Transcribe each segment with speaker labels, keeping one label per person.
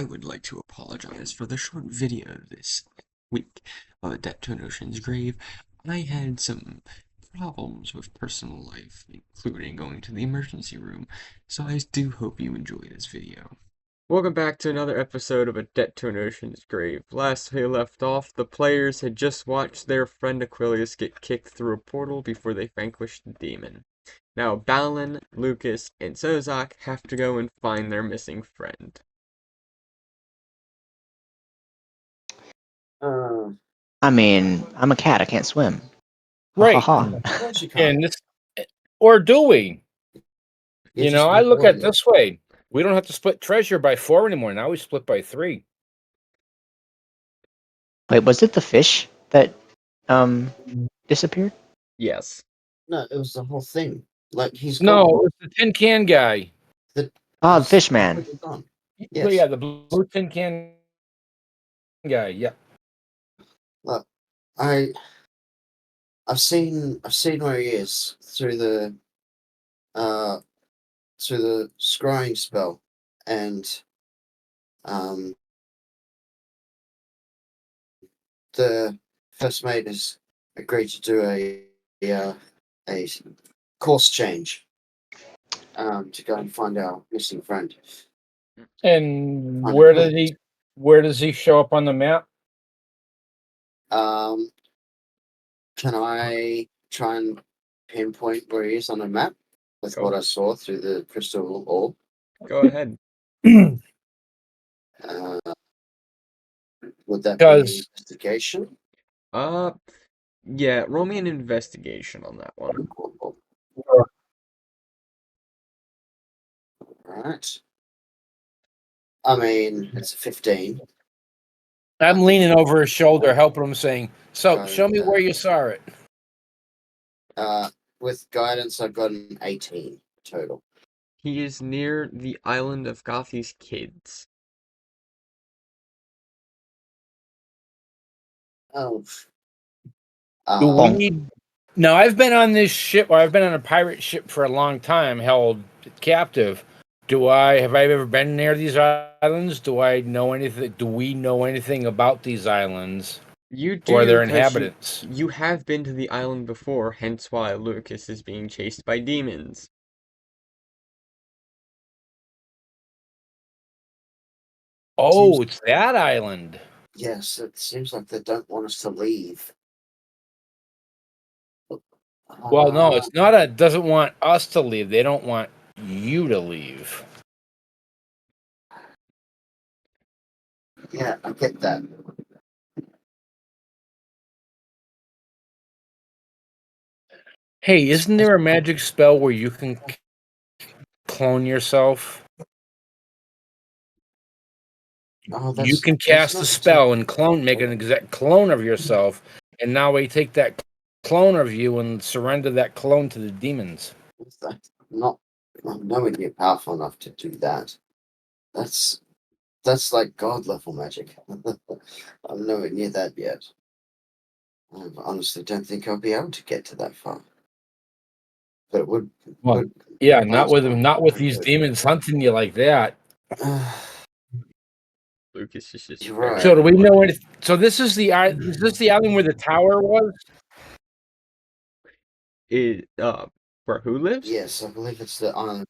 Speaker 1: I would like to apologize for the short video this week of A Debt to an Ocean's Grave. I had some problems with personal life, including going to the emergency room, so I do hope you enjoy this video. Welcome back to another episode of A Debt to an Ocean's Grave. Last we left off, the players had just watched their friend Aquilius get kicked through a portal before they vanquished the demon. Now Balin, Lucas, and Sozak have to go and find their missing friend.
Speaker 2: I mean, I'm a cat. I can't swim.
Speaker 3: Right.
Speaker 2: Ha
Speaker 4: Of course you can't.
Speaker 3: And this, or do we?
Speaker 4: You're
Speaker 3: You
Speaker 4: just
Speaker 3: know, I look at
Speaker 4: recording
Speaker 3: it this way. We don't have to split treasure by 4 anymore. Now we split by 3.
Speaker 2: Wait, was it the fish that disappeared?
Speaker 1: Yes.
Speaker 4: No, it was the whole thing. Like he's
Speaker 3: No,
Speaker 4: gone.
Speaker 3: it's the tin can guy.
Speaker 2: The
Speaker 4: He's
Speaker 2: fish man.
Speaker 4: completely gone.
Speaker 3: Well,
Speaker 4: Yes.
Speaker 3: yeah, the blue tin can guy. Yeah.
Speaker 4: Look, I've seen where he is through the scrying spell, and the first mate has agreed to do a course change to go and find our missing friend.
Speaker 3: And
Speaker 4: On
Speaker 3: where
Speaker 4: the
Speaker 3: did where does he show up on the map?
Speaker 4: Can I try and pinpoint where he is on the map with
Speaker 1: Go.
Speaker 4: what I saw through the crystal orb?
Speaker 1: Go ahead.
Speaker 4: Would that be
Speaker 3: Because
Speaker 4: investigation?
Speaker 1: Yeah, roll me an investigation on that one.
Speaker 4: Alright. I mean, it's a 15.
Speaker 3: I'm leaning over his shoulder, helping him, saying, "So, show me where you saw it."
Speaker 4: With guidance, I got an 18 total.
Speaker 1: He is near the island of Gothi's kids.
Speaker 4: Oh.
Speaker 3: Do we? Now, I've been on this ship, or I've been on a pirate ship for a long time, held captive. Have I ever been near these islands? Do I know anything? Do we know anything about these islands?
Speaker 1: You do,
Speaker 3: Or their
Speaker 1: 'cause
Speaker 3: inhabitants?
Speaker 1: you have been to the island before, hence why Lucas is being chased by demons.
Speaker 3: Oh, it's that island.
Speaker 4: Yes, it seems like they don't want us to leave.
Speaker 3: Well, no, it's not. It doesn't want us to leave. They don't want you to leave.
Speaker 4: Yeah, I get that.
Speaker 3: Hey, isn't there a magic spell where you can clone yourself?
Speaker 4: Oh,
Speaker 3: You can
Speaker 4: that's
Speaker 3: cast
Speaker 4: not
Speaker 3: a spell and make an exact clone of yourself, and now we take that clone of you and surrender that clone to the demons.
Speaker 4: I'm nowhere near powerful enough to do that. That's like god level magic. I'm nowhere near that yet. I honestly don't think I'll be able to get to that far. But it would.
Speaker 3: Well, yeah, not with these demons hunting you like that.
Speaker 1: Lucas is just
Speaker 4: You're right.
Speaker 3: So do we know anything? So is this the island where the tower was?
Speaker 1: Where who lives?
Speaker 4: Yes, I believe it's the island.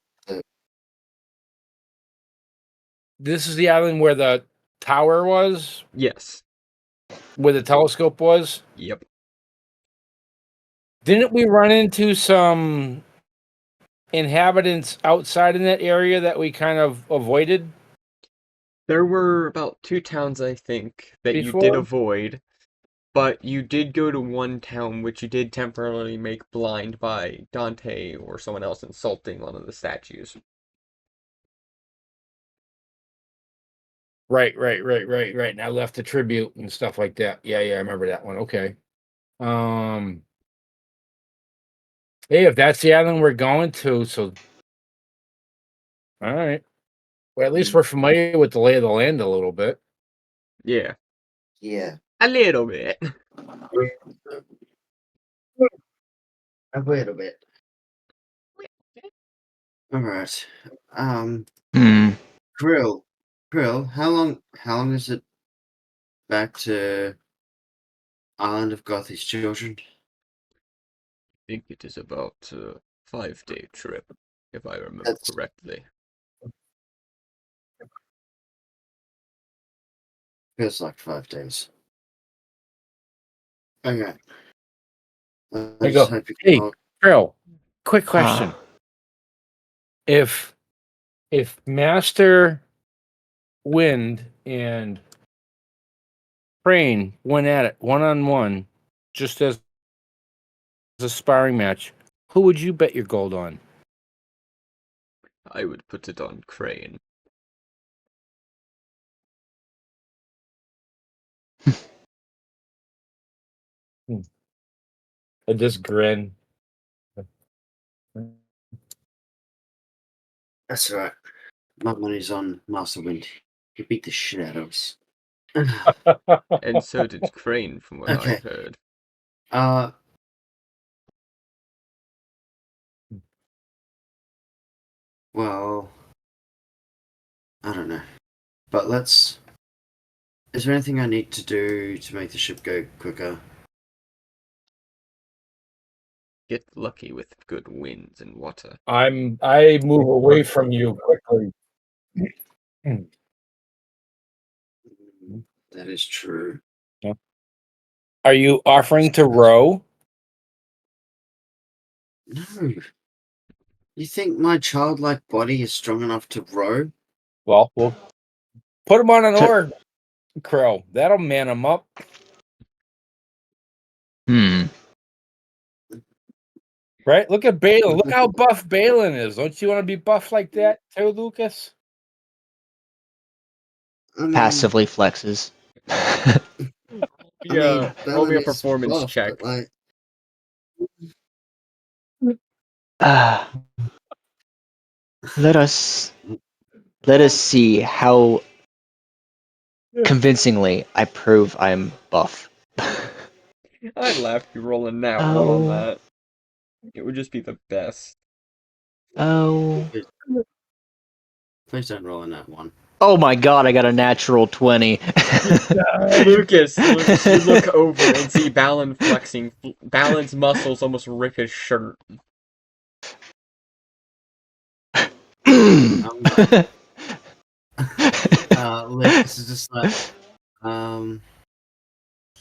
Speaker 3: This is the island where the tower was?
Speaker 1: Yes.
Speaker 3: Where the telescope was?
Speaker 1: Yep.
Speaker 3: Didn't we run into some inhabitants outside in that area that we kind of avoided?
Speaker 1: There were about 2 towns, I think, that you did
Speaker 3: Before?
Speaker 1: avoid, but you did go to one town which you did temporarily make blind by Dante or someone else insulting one of the statues.
Speaker 3: Right. And I left a tribute and stuff like that. Yeah, I remember that one. Okay. Hey, if that's the island we're going to, so all right. Well, at least we're familiar with the lay of the land a little bit.
Speaker 1: Yeah.
Speaker 4: Yeah.
Speaker 1: A little bit.
Speaker 4: A little bit. All right.
Speaker 2: Hmm.
Speaker 4: Grill. Krill, how long is it back to Island of Gothi's children?
Speaker 1: I think it is about a 5-day trip, if I remember
Speaker 4: That's
Speaker 1: correctly.
Speaker 4: feels like 5 days. Okay. I
Speaker 3: I
Speaker 4: just
Speaker 3: go,
Speaker 4: hope you can
Speaker 3: hey,
Speaker 4: hold.
Speaker 3: Carol, quick question. If Master Wind and Crane went at it 1-on-1, just as a sparring match, who would you bet your gold on?
Speaker 1: I would put it on Crane.
Speaker 3: I just grin.
Speaker 4: That's right. My money's on Master Wind. He beat the shit out of us.
Speaker 1: And so did Crane, from what
Speaker 4: Okay.
Speaker 1: I've heard.
Speaker 4: Uh. Well, I don't know. But let's. Is there anything I need to do to make the ship go quicker?
Speaker 1: Get lucky with good winds and water.
Speaker 3: I move away from you quickly.
Speaker 4: That is true.
Speaker 3: Are you offering to row?
Speaker 4: No. You think my childlike body is strong enough to row?
Speaker 3: Well, we'll put him on an oar, Crow. That'll man him up. Right? Look at Balin. Look how buff Balin is. Don't you want to be buff like that too, Lucas?
Speaker 4: I mean,
Speaker 2: Passively flexes.
Speaker 1: Roll me
Speaker 4: Balin
Speaker 1: a
Speaker 4: is
Speaker 1: performance
Speaker 4: buff,
Speaker 1: check.
Speaker 4: but like,
Speaker 2: Ah, let us see how convincingly I prove I'm buff.
Speaker 1: I'd laugh if you roll a nat 1 on
Speaker 2: Oh,
Speaker 1: that. It would just be the best.
Speaker 2: oh,
Speaker 4: please don't roll in that one.
Speaker 2: oh my God! I got a natural 20.
Speaker 1: Lucas, you look over and see Balin flexing. Balin's muscles almost rip his shirt.
Speaker 4: I'm like, Lucas is just like,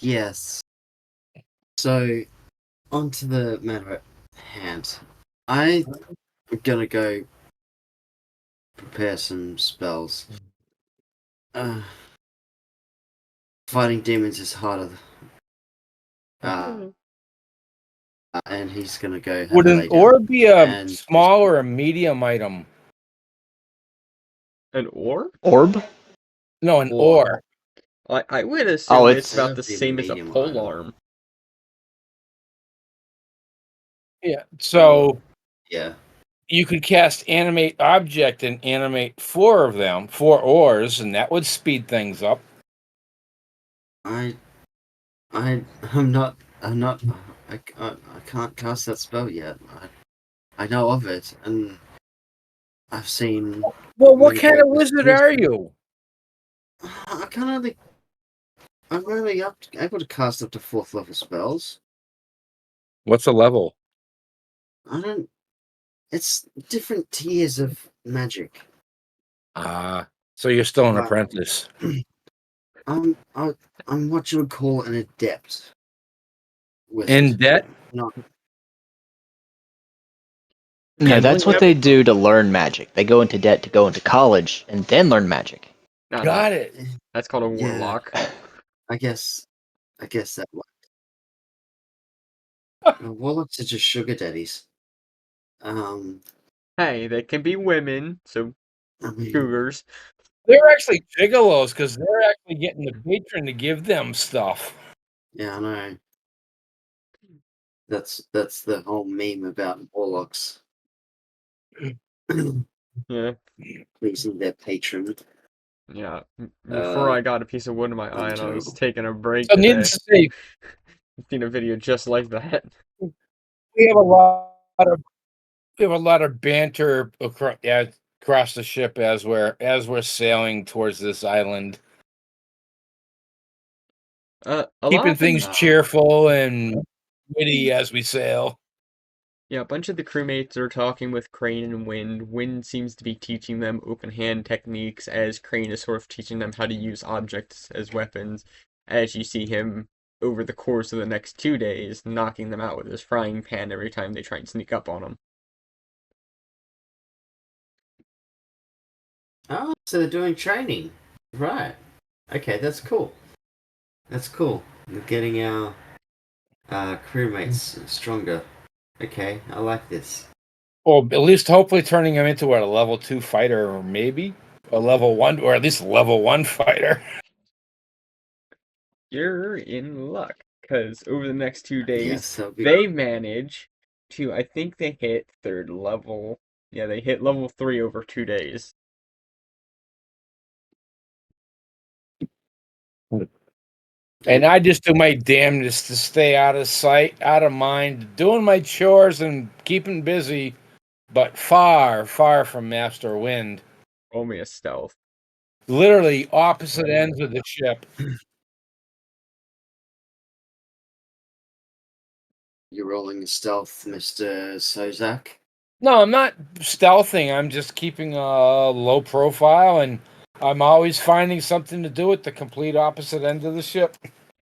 Speaker 4: yes. So, on to the matter at hand. I'm gonna go prepare some spells. Fighting demons is harder. And he's gonna go have
Speaker 3: Would
Speaker 4: a
Speaker 3: an
Speaker 4: lay down.
Speaker 3: oar be a
Speaker 4: And
Speaker 3: small or a medium item?
Speaker 1: An oar?
Speaker 2: Orb?
Speaker 3: No, an
Speaker 4: Or
Speaker 3: oar.
Speaker 1: I would
Speaker 2: Oh,
Speaker 1: assume it's
Speaker 2: it's
Speaker 1: about the
Speaker 4: That'd be a
Speaker 1: same as a
Speaker 4: medium
Speaker 1: pole
Speaker 4: item.
Speaker 1: arm.
Speaker 3: Yeah. So
Speaker 4: yeah,
Speaker 3: you could cast animate object and animate 4 of them, 4 oars, and that would speed things up.
Speaker 4: I'm not. I can't cast that spell yet. I know of it, and I've seen
Speaker 3: Well, what
Speaker 4: many
Speaker 3: kind of
Speaker 4: characters
Speaker 3: wizard
Speaker 4: use
Speaker 3: are
Speaker 4: it.
Speaker 3: you?
Speaker 4: I can only. I'm only able to cast up to 4th level spells.
Speaker 3: What's a level?
Speaker 4: I don't. It's different tiers of magic.
Speaker 3: Ah, so you're still an
Speaker 4: Like,
Speaker 3: apprentice.
Speaker 4: I'm what you would call an adept wizard.
Speaker 3: In debt?
Speaker 4: Not.
Speaker 2: no,
Speaker 3: And
Speaker 2: that's what they do to learn magic. They go into debt to go into college and then learn magic.
Speaker 1: No,
Speaker 3: got it.
Speaker 1: that's called a
Speaker 4: Yeah,
Speaker 1: warlock.
Speaker 4: I guess that one. Warlocks are just sugar daddies.
Speaker 1: Hey, they can be women, so
Speaker 4: I mean,
Speaker 1: cougars.
Speaker 3: They're actually gigolos because they're actually getting the patron to give them stuff.
Speaker 4: yeah, I know. That's the whole meme about warlocks
Speaker 1: Yeah,
Speaker 4: pleasing their patron.
Speaker 1: yeah. Before I got a piece of wood in my eye
Speaker 4: I'm
Speaker 1: and I was
Speaker 4: terrible.
Speaker 1: taking a break
Speaker 3: So,
Speaker 1: today,
Speaker 3: needless to say,
Speaker 1: I've seen a video just like that.
Speaker 3: we have a lot of banter across. Yeah, across the ship as we're sailing towards this island,
Speaker 1: A lot
Speaker 3: keeping
Speaker 1: of them,
Speaker 3: things cheerful and witty as we sail.
Speaker 1: yeah, a bunch of the crewmates are talking with Crane and Wind. Wind seems to be teaching them open hand techniques, as Crane is sort of teaching them how to use objects as weapons, as you see him over the course of the next 2 days, knocking them out with his frying pan every time they try and sneak up on him.
Speaker 4: Oh, so they're doing training. Right. Okay, that's cool. That's cool. We're getting our crewmates stronger. Okay, I like this.
Speaker 3: Or at least hopefully turning him into a level 2 fighter, or maybe a level 1, or at least a level 1 fighter.
Speaker 1: You're in luck, because over the next 2 days,
Speaker 4: Yes, that'll be.
Speaker 1: they manage to, I think they hit third level. Yeah, they hit level 3 over 2 days.
Speaker 3: And I just do my damnedest to stay out of sight, out of mind, doing my chores and keeping busy, but far, far from Master Wind.
Speaker 1: Roll me a stealth.
Speaker 3: Literally opposite ends of the ship.
Speaker 4: You're rolling stealth, Mr. Sozak.
Speaker 3: No, I'm not stealthing. I'm just keeping a low profile, and I'm always finding something to do at the complete opposite end of the ship.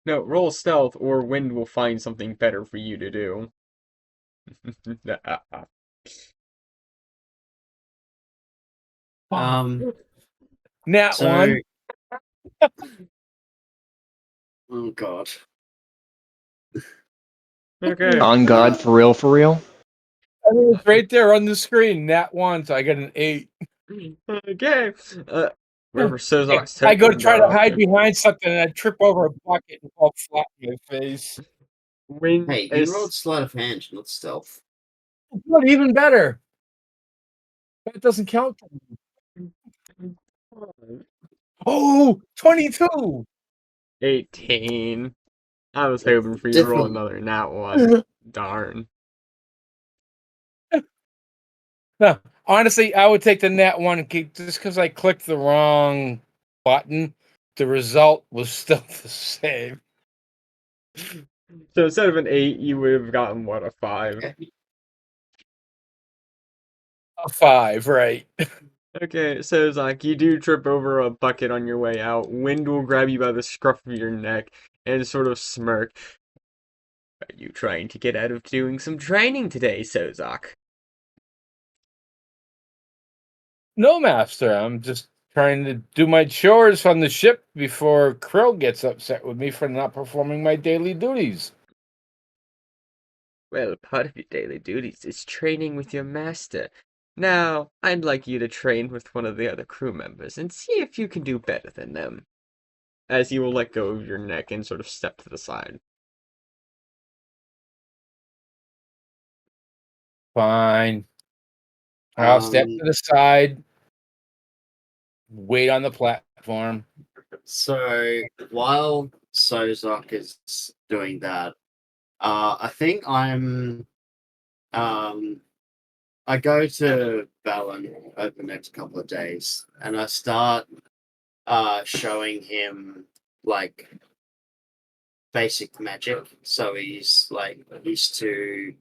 Speaker 1: No, roll stealth, or Wind will find something better for you to do.
Speaker 3: Nat
Speaker 4: So,
Speaker 3: one.
Speaker 4: oh god.
Speaker 1: Okay.
Speaker 2: On God, for real, for real.
Speaker 3: I mean, it's right there on the screen. Nat one, so I get an 8.
Speaker 1: Okay. Wherever Sozok's
Speaker 3: I go to
Speaker 1: turn,
Speaker 3: try to hide behind something, and I trip over a bucket and fall flat in my face.
Speaker 1: Wind
Speaker 4: Hey, you rolled
Speaker 1: is
Speaker 4: sleight of hand, not stealth.
Speaker 3: Good, even better. That doesn't count. Oh, 22.
Speaker 1: 18. I was
Speaker 4: It's
Speaker 1: hoping for you to roll
Speaker 4: different.
Speaker 1: another nat one. Darn.
Speaker 3: No, honestly, I would take the net one just because I clicked the wrong button. The result was still the same.
Speaker 1: So instead of an 8, you would have gotten, what, a 5?
Speaker 4: Okay.
Speaker 3: A 5, right?
Speaker 1: Okay, so it's like you do trip over a bucket on your way out. Wind will grab you by the scruff of your neck and sort of smirk. Are you trying to get out of doing some training today, Sozok?
Speaker 3: No, master. I'm just trying to do my chores on the ship before Krill gets upset with me for not performing my daily duties.
Speaker 1: Well, part of your daily duties is training with your master. Now, I'd like you to train with one of the other crew members and see if you can do better than them. As he will let go of your neck and sort of step to the side.
Speaker 3: Fine. I'll step to the side, wait on the platform.
Speaker 4: So while Sozok is doing that, I think I go to Valen over the next couple of days, and I start showing him like basic magic, so he's like used to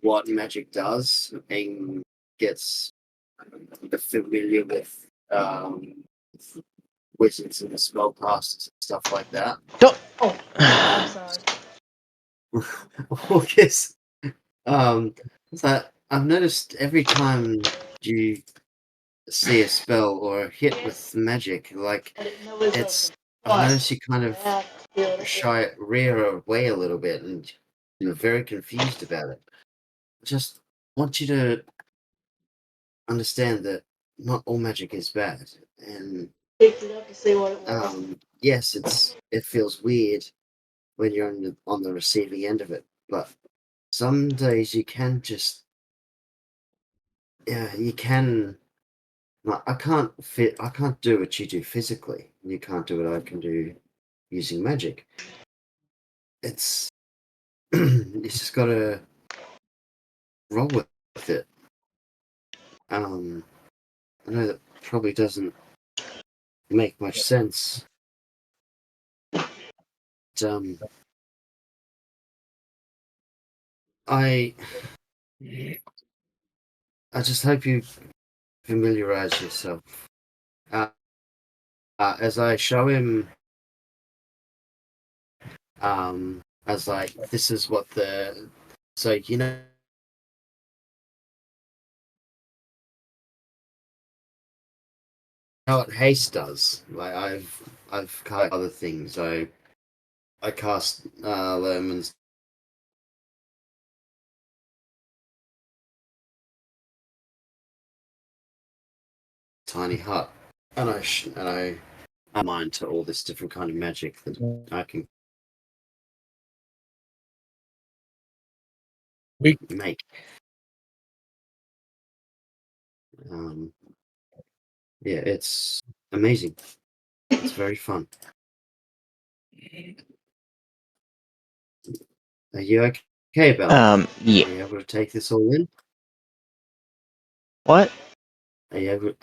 Speaker 4: what magic does and gets familiar with wizards and spellcasters and stuff like that.
Speaker 2: Don't.
Speaker 5: I'm sorry.
Speaker 4: Because so I've noticed every time you see a spell or a hit with magic, like
Speaker 5: I didn't know it was
Speaker 4: it's
Speaker 5: open.
Speaker 4: I've noticed you kind of
Speaker 5: I have to
Speaker 4: rear away a little bit and you're very confused about it. I just want you to understand that not all magic is bad. And
Speaker 5: picked it up to see what it was.
Speaker 4: yes, it feels weird when you're on the receiving end of it, but some days you can just yeah, you can like, I can't do what you do physically. You can't do what I can do using magic. It's you just gotta roll with it. Um I know that probably doesn't make much sense. But, I just hope you familiarize yourself. As I show him, as like this is what the so you know what haste does. Like I've cast other things. I cast Lerman's tiny hut, and I add mine to all this different kind of magic that I can make. Yeah, it's amazing. It's very fun. Are you okay, Bella?
Speaker 2: Yeah.
Speaker 4: Are you able to take this all in?
Speaker 2: What?
Speaker 4: Are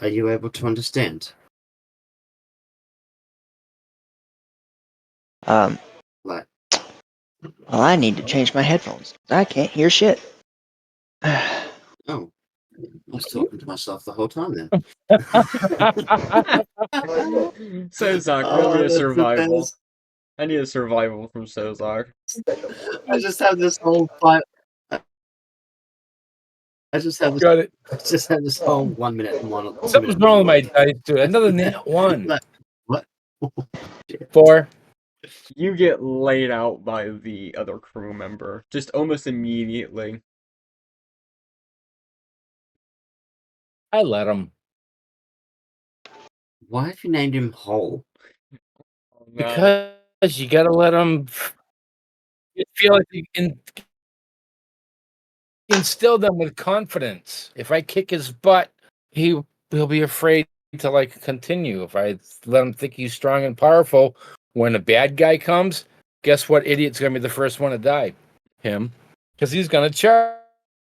Speaker 4: you able to understand?
Speaker 2: Um,
Speaker 4: Like,
Speaker 2: well, I need to change my headphones. I can't hear shit.
Speaker 4: oh, I was talking to myself the whole time then.
Speaker 1: Sozak, roll me
Speaker 4: Oh,
Speaker 1: a
Speaker 4: that's the
Speaker 1: survival.
Speaker 4: best.
Speaker 1: I need a survival from Sozak.
Speaker 4: I just have this whole five. I just have this.
Speaker 3: Got it.
Speaker 4: I just have this whole 1 minute and 2
Speaker 3: Something's
Speaker 4: minute
Speaker 3: wrong with my
Speaker 4: monologue.
Speaker 3: dice, dude. Another nat one.
Speaker 4: Like, what?
Speaker 3: 4.
Speaker 1: You get laid out by the other crew member, just almost immediately.
Speaker 3: I let him.
Speaker 4: Why have you named him Hole?
Speaker 1: Oh, no.
Speaker 3: Because you gotta let him feel like you can instill them with confidence. If I kick his butt, he'll be afraid to like continue. If I let him think he's strong and powerful, when a bad guy comes, guess what idiot's gonna be the first one to die? Him. Because he's gonna charge.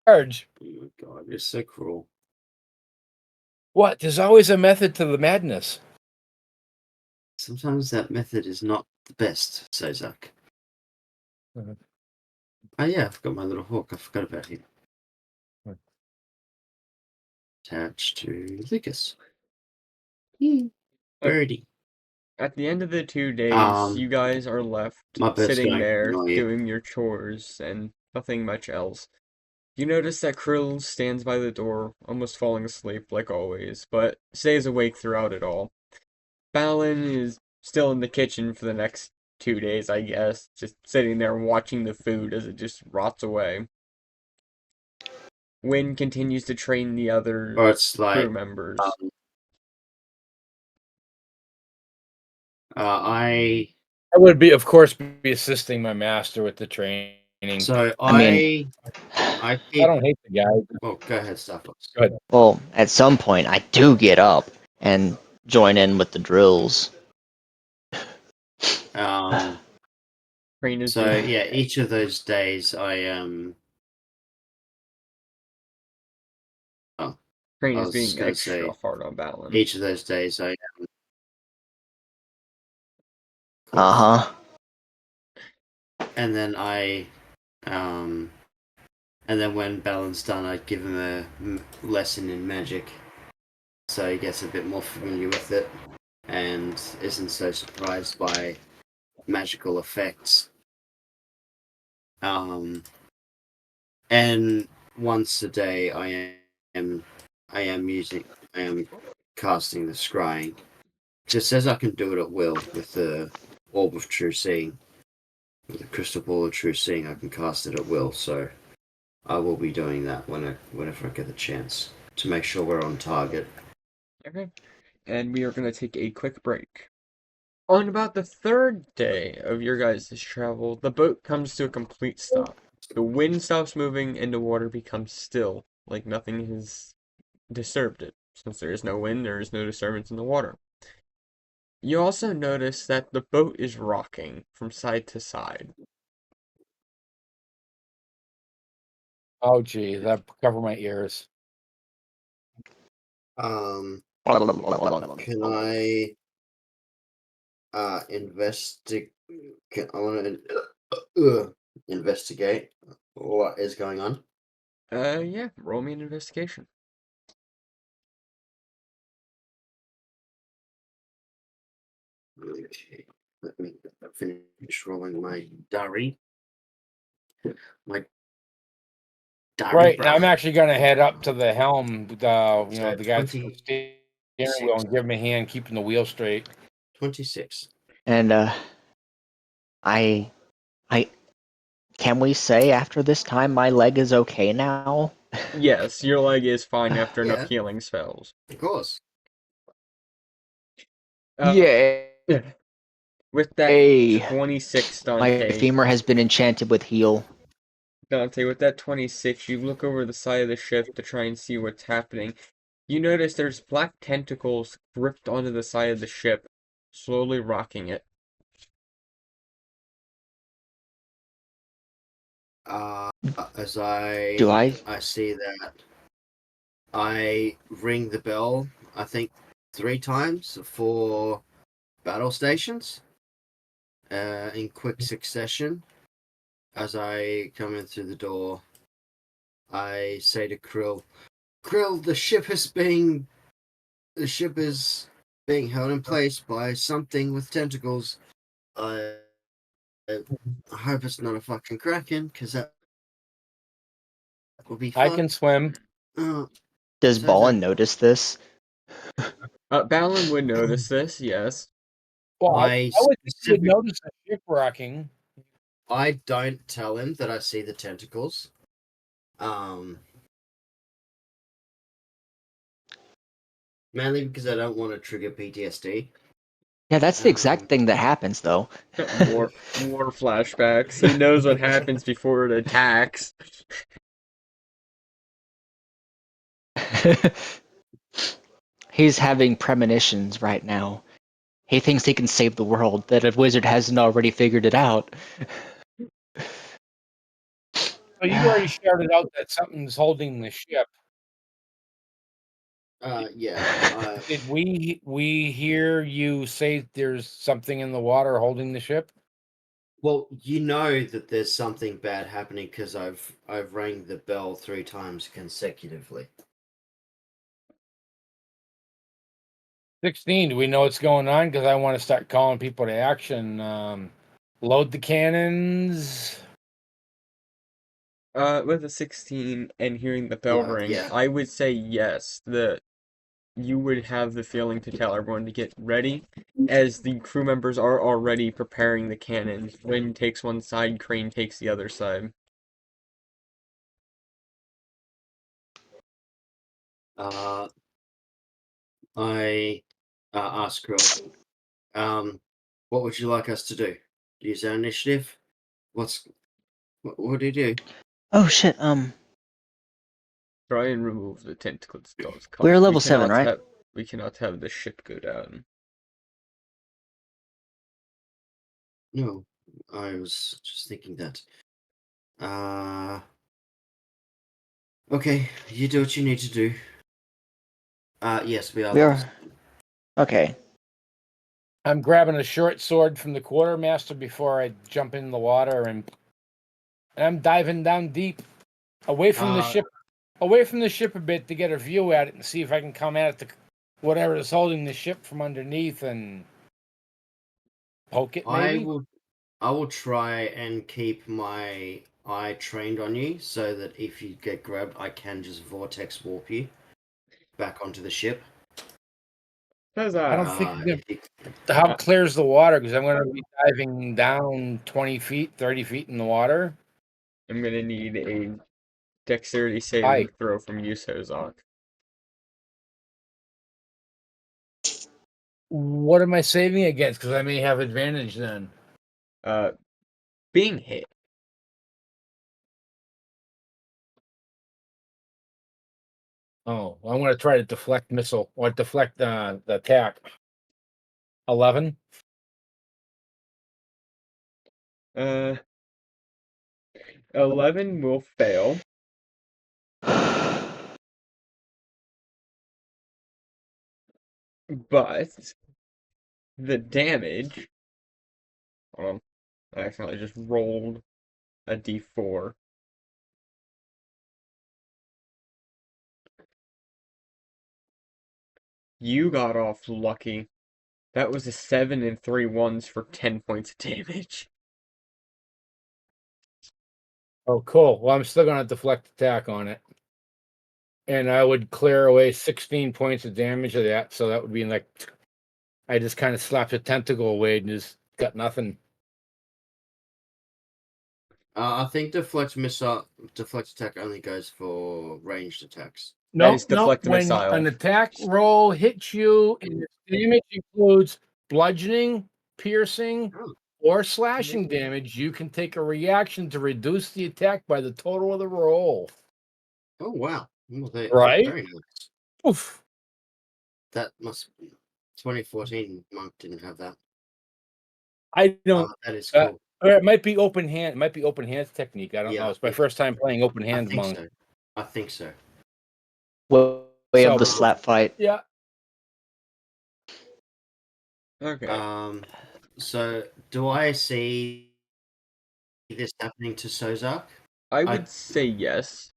Speaker 4: Oh my god, you're so cruel.
Speaker 3: What? There's always a method to the madness.
Speaker 4: Sometimes that method is not the best, Sozak.
Speaker 3: Mhm.
Speaker 4: Oh yeah, I've got my little hawk. I forgot about him.
Speaker 3: Right.
Speaker 4: Attached to Lucas.
Speaker 1: Uh,
Speaker 4: Birdie.
Speaker 1: At the end of the 2 days, you
Speaker 4: Um,
Speaker 1: guys are left
Speaker 4: my bird's
Speaker 1: sitting
Speaker 4: going to
Speaker 1: there
Speaker 4: annoy you.
Speaker 1: doing your chores and nothing much else. You notice that Krill stands by the door, almost falling asleep like always, but stays awake throughout it all. Balin is still in the kitchen for the next 2 days, I guess, just sitting there watching the food as it just rots away. Wynn continues to train the other
Speaker 4: Or it's
Speaker 1: crew
Speaker 4: like,
Speaker 1: members.
Speaker 4: I.
Speaker 3: I would be, of course, be assisting my master with the training.
Speaker 4: So
Speaker 2: I mean,
Speaker 4: I
Speaker 3: I
Speaker 4: keep.
Speaker 3: don't hate the guy.
Speaker 4: Oh, go ahead, Starfox.
Speaker 3: Go ahead.
Speaker 2: well, at some point, I do get up and join in with the drills.
Speaker 1: Crane is
Speaker 4: So
Speaker 1: being
Speaker 4: yeah, each of those days oh,
Speaker 1: Crane
Speaker 4: I
Speaker 1: is
Speaker 4: was
Speaker 1: being
Speaker 4: going to
Speaker 1: extra
Speaker 4: say
Speaker 1: hard on Balin.
Speaker 4: each of those days cool.
Speaker 2: Uh huh.
Speaker 4: And then and then when Balin's done, I give him a lesson in magic, so he gets a bit more familiar with it and isn't so surprised by magical effects. And once a day, am I am casting the scrying. Just says I can do it at will with the orb of true seeing, with the crystal ball of true seeing. I can cast it at will, so I will be doing that whenever I get the chance to make sure we're on target.
Speaker 1: Okay. And we are going to take a quick break. On about the third day of your guys' travel, the boat comes to a complete stop. The wind stops moving and the water becomes still, like nothing has disturbed it. Since there is no wind, there is no disturbance in the water. You also notice that the boat is rocking from side to side.
Speaker 3: Oh, gee, that cover my ears.
Speaker 4: Can I investigate? I want to investigate what is going on.
Speaker 1: Yeah, roll me an investigation.
Speaker 4: Okay, let me finish rolling my diary. My diary,
Speaker 3: Right, and
Speaker 4: bruh.
Speaker 3: I'm actually going to head up to the helm, the
Speaker 4: So
Speaker 3: the guy that's the steering wheel, and give him a hand keeping the wheel straight.
Speaker 4: 26.
Speaker 2: And I can we say after this time my leg is okay now?
Speaker 1: Yes, your leg is fine after enough
Speaker 4: Yeah,
Speaker 1: healing spells.
Speaker 4: of course.
Speaker 1: Uh,
Speaker 2: Yay!
Speaker 1: with that 26,
Speaker 2: My
Speaker 1: Dante,
Speaker 2: femur has been enchanted with heal.
Speaker 1: with that 26, you look over the side of the ship to try and see what's happening. You notice there's black tentacles gripped onto the side of the ship, slowly rocking it.
Speaker 4: As
Speaker 2: Do I?
Speaker 4: I see that, I ring the bell, I think 3 times for battle stations in quick succession. As I come in through the door, I say to Krill, Krill, the ship is being held in place by something with tentacles. I, I hope it's not a fucking kraken, because that would be
Speaker 3: I
Speaker 4: fun.
Speaker 3: can swim.
Speaker 2: Does
Speaker 4: So that
Speaker 2: Ballin notice this?
Speaker 1: Balin would notice this, yes.
Speaker 3: Well,
Speaker 4: I
Speaker 3: I would think you would
Speaker 4: specific
Speaker 3: notice the ship rocking.
Speaker 4: I don't tell him that I see the tentacles. Mainly because I don't want to trigger PTSD.
Speaker 2: Yeah, that's the exact
Speaker 4: Um,
Speaker 2: thing that happens, though.
Speaker 1: More flashbacks. He knows what happens before it attacks.
Speaker 2: He's having premonitions right now. He thinks he can save the world, that a wizard hasn't already figured it out.
Speaker 3: So you already shouted out that something's holding the ship.
Speaker 4: yeah.
Speaker 3: Did we hear you say there's something in the water holding the ship?
Speaker 4: Well, you know that there's something bad happening because I've rang the bell 3 times consecutively.
Speaker 3: 16. Do we know what's going on? Because I want to start calling people to action. Load the cannons.
Speaker 1: With a 16 and hearing the bell ring,
Speaker 4: Yeah.
Speaker 1: I would say yes. You would have the feeling to tell everyone to get ready, as the crew members are already preparing the cannons. Wind takes one side, Crane takes the other side.
Speaker 4: Uh, I ask Krill, what would you like us to do? Use our initiative? What do you do?
Speaker 2: Oh shit,
Speaker 1: Try and remove the tentacles dogs
Speaker 2: we're
Speaker 1: cause
Speaker 2: level 7, right?
Speaker 1: we cannot have the ship go down.
Speaker 4: No, I was just thinking that. Okay, you do what you need to do. Yes, we are level.
Speaker 2: We're okay.
Speaker 3: I'm grabbing a short sword from the quartermaster before I jump in the water, and I'm diving down deep, away from the ship, a bit to get a view at it and see if I can come at it, whatever is holding the ship from underneath, and poke it.
Speaker 4: I
Speaker 3: Maybe.
Speaker 4: will I will try and keep my eye trained on you so that if you get grabbed, I can just vortex warp you back onto the ship.
Speaker 3: I don't
Speaker 1: Huzzah!
Speaker 3: think
Speaker 4: If you,
Speaker 3: how clear's the water, because I'm going to be diving down 20 feet, 30 feet in the water.
Speaker 1: I'm gonna need a dexterity
Speaker 3: Hi.
Speaker 1: saving throw from you, Sozok.
Speaker 3: What am I saving against? Because I may have advantage then.
Speaker 1: Uh, being hit.
Speaker 3: Oh, I'm going to try to deflect missile or deflect the attack. 11.
Speaker 1: Uh, 11 will fail. But the damage. Hold on. I accidentally just rolled a d4. You got off lucky. That was a 7 and 3 ones for 10 points of damage.
Speaker 3: Oh, cool. Well, I'm still gonna deflect attack on it, and I would clear away 16 points of damage of that. So that would be like I just kind of slapped a tentacle away and just got nothing.
Speaker 4: I think deflect attack only goes for ranged attacks.
Speaker 1: That
Speaker 3: No,
Speaker 1: is
Speaker 3: no.
Speaker 1: deflect a
Speaker 3: When
Speaker 1: missile.
Speaker 3: an attack roll hits you, and its damage includes bludgeoning, piercing,
Speaker 4: Oh,
Speaker 3: or slashing damage, you can take a reaction to reduce the attack by the total of the roll.
Speaker 4: oh wow. Well,
Speaker 3: Right?
Speaker 4: very nice.
Speaker 3: Oof.
Speaker 4: That must 2014 Monk didn't have that.
Speaker 3: I don't.
Speaker 4: That is
Speaker 3: Uh,
Speaker 4: cool.
Speaker 3: or it might be open hand. It might be open hands technique. I don't
Speaker 4: Yeah,
Speaker 3: know.
Speaker 4: I
Speaker 3: It's my
Speaker 4: think-
Speaker 3: first time playing open
Speaker 4: I
Speaker 3: hand
Speaker 4: think
Speaker 3: monk.
Speaker 4: so. I think so.
Speaker 2: Way of the
Speaker 3: So-
Speaker 2: slap fight.
Speaker 3: Yeah.
Speaker 1: Okay.
Speaker 4: So do I see this happening to Sozak?
Speaker 1: I would say yes.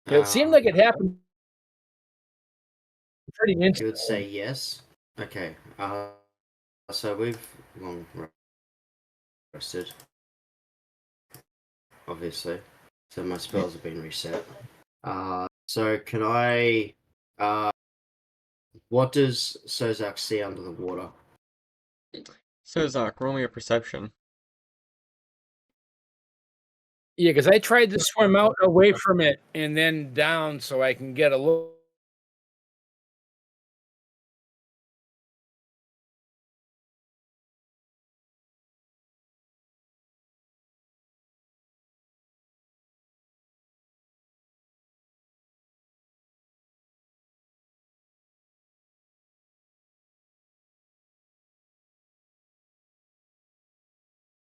Speaker 3: It seemed like it happened pretty
Speaker 4: You would
Speaker 3: instantly.
Speaker 4: say yes. Okay. So we've long rested, obviously. So my spells have been reset. So can I? What does Sozak see under the water?
Speaker 1: So, Zach, roll me a perception.
Speaker 3: Yeah, because I tried to swim out away from it and then down so I can get a look.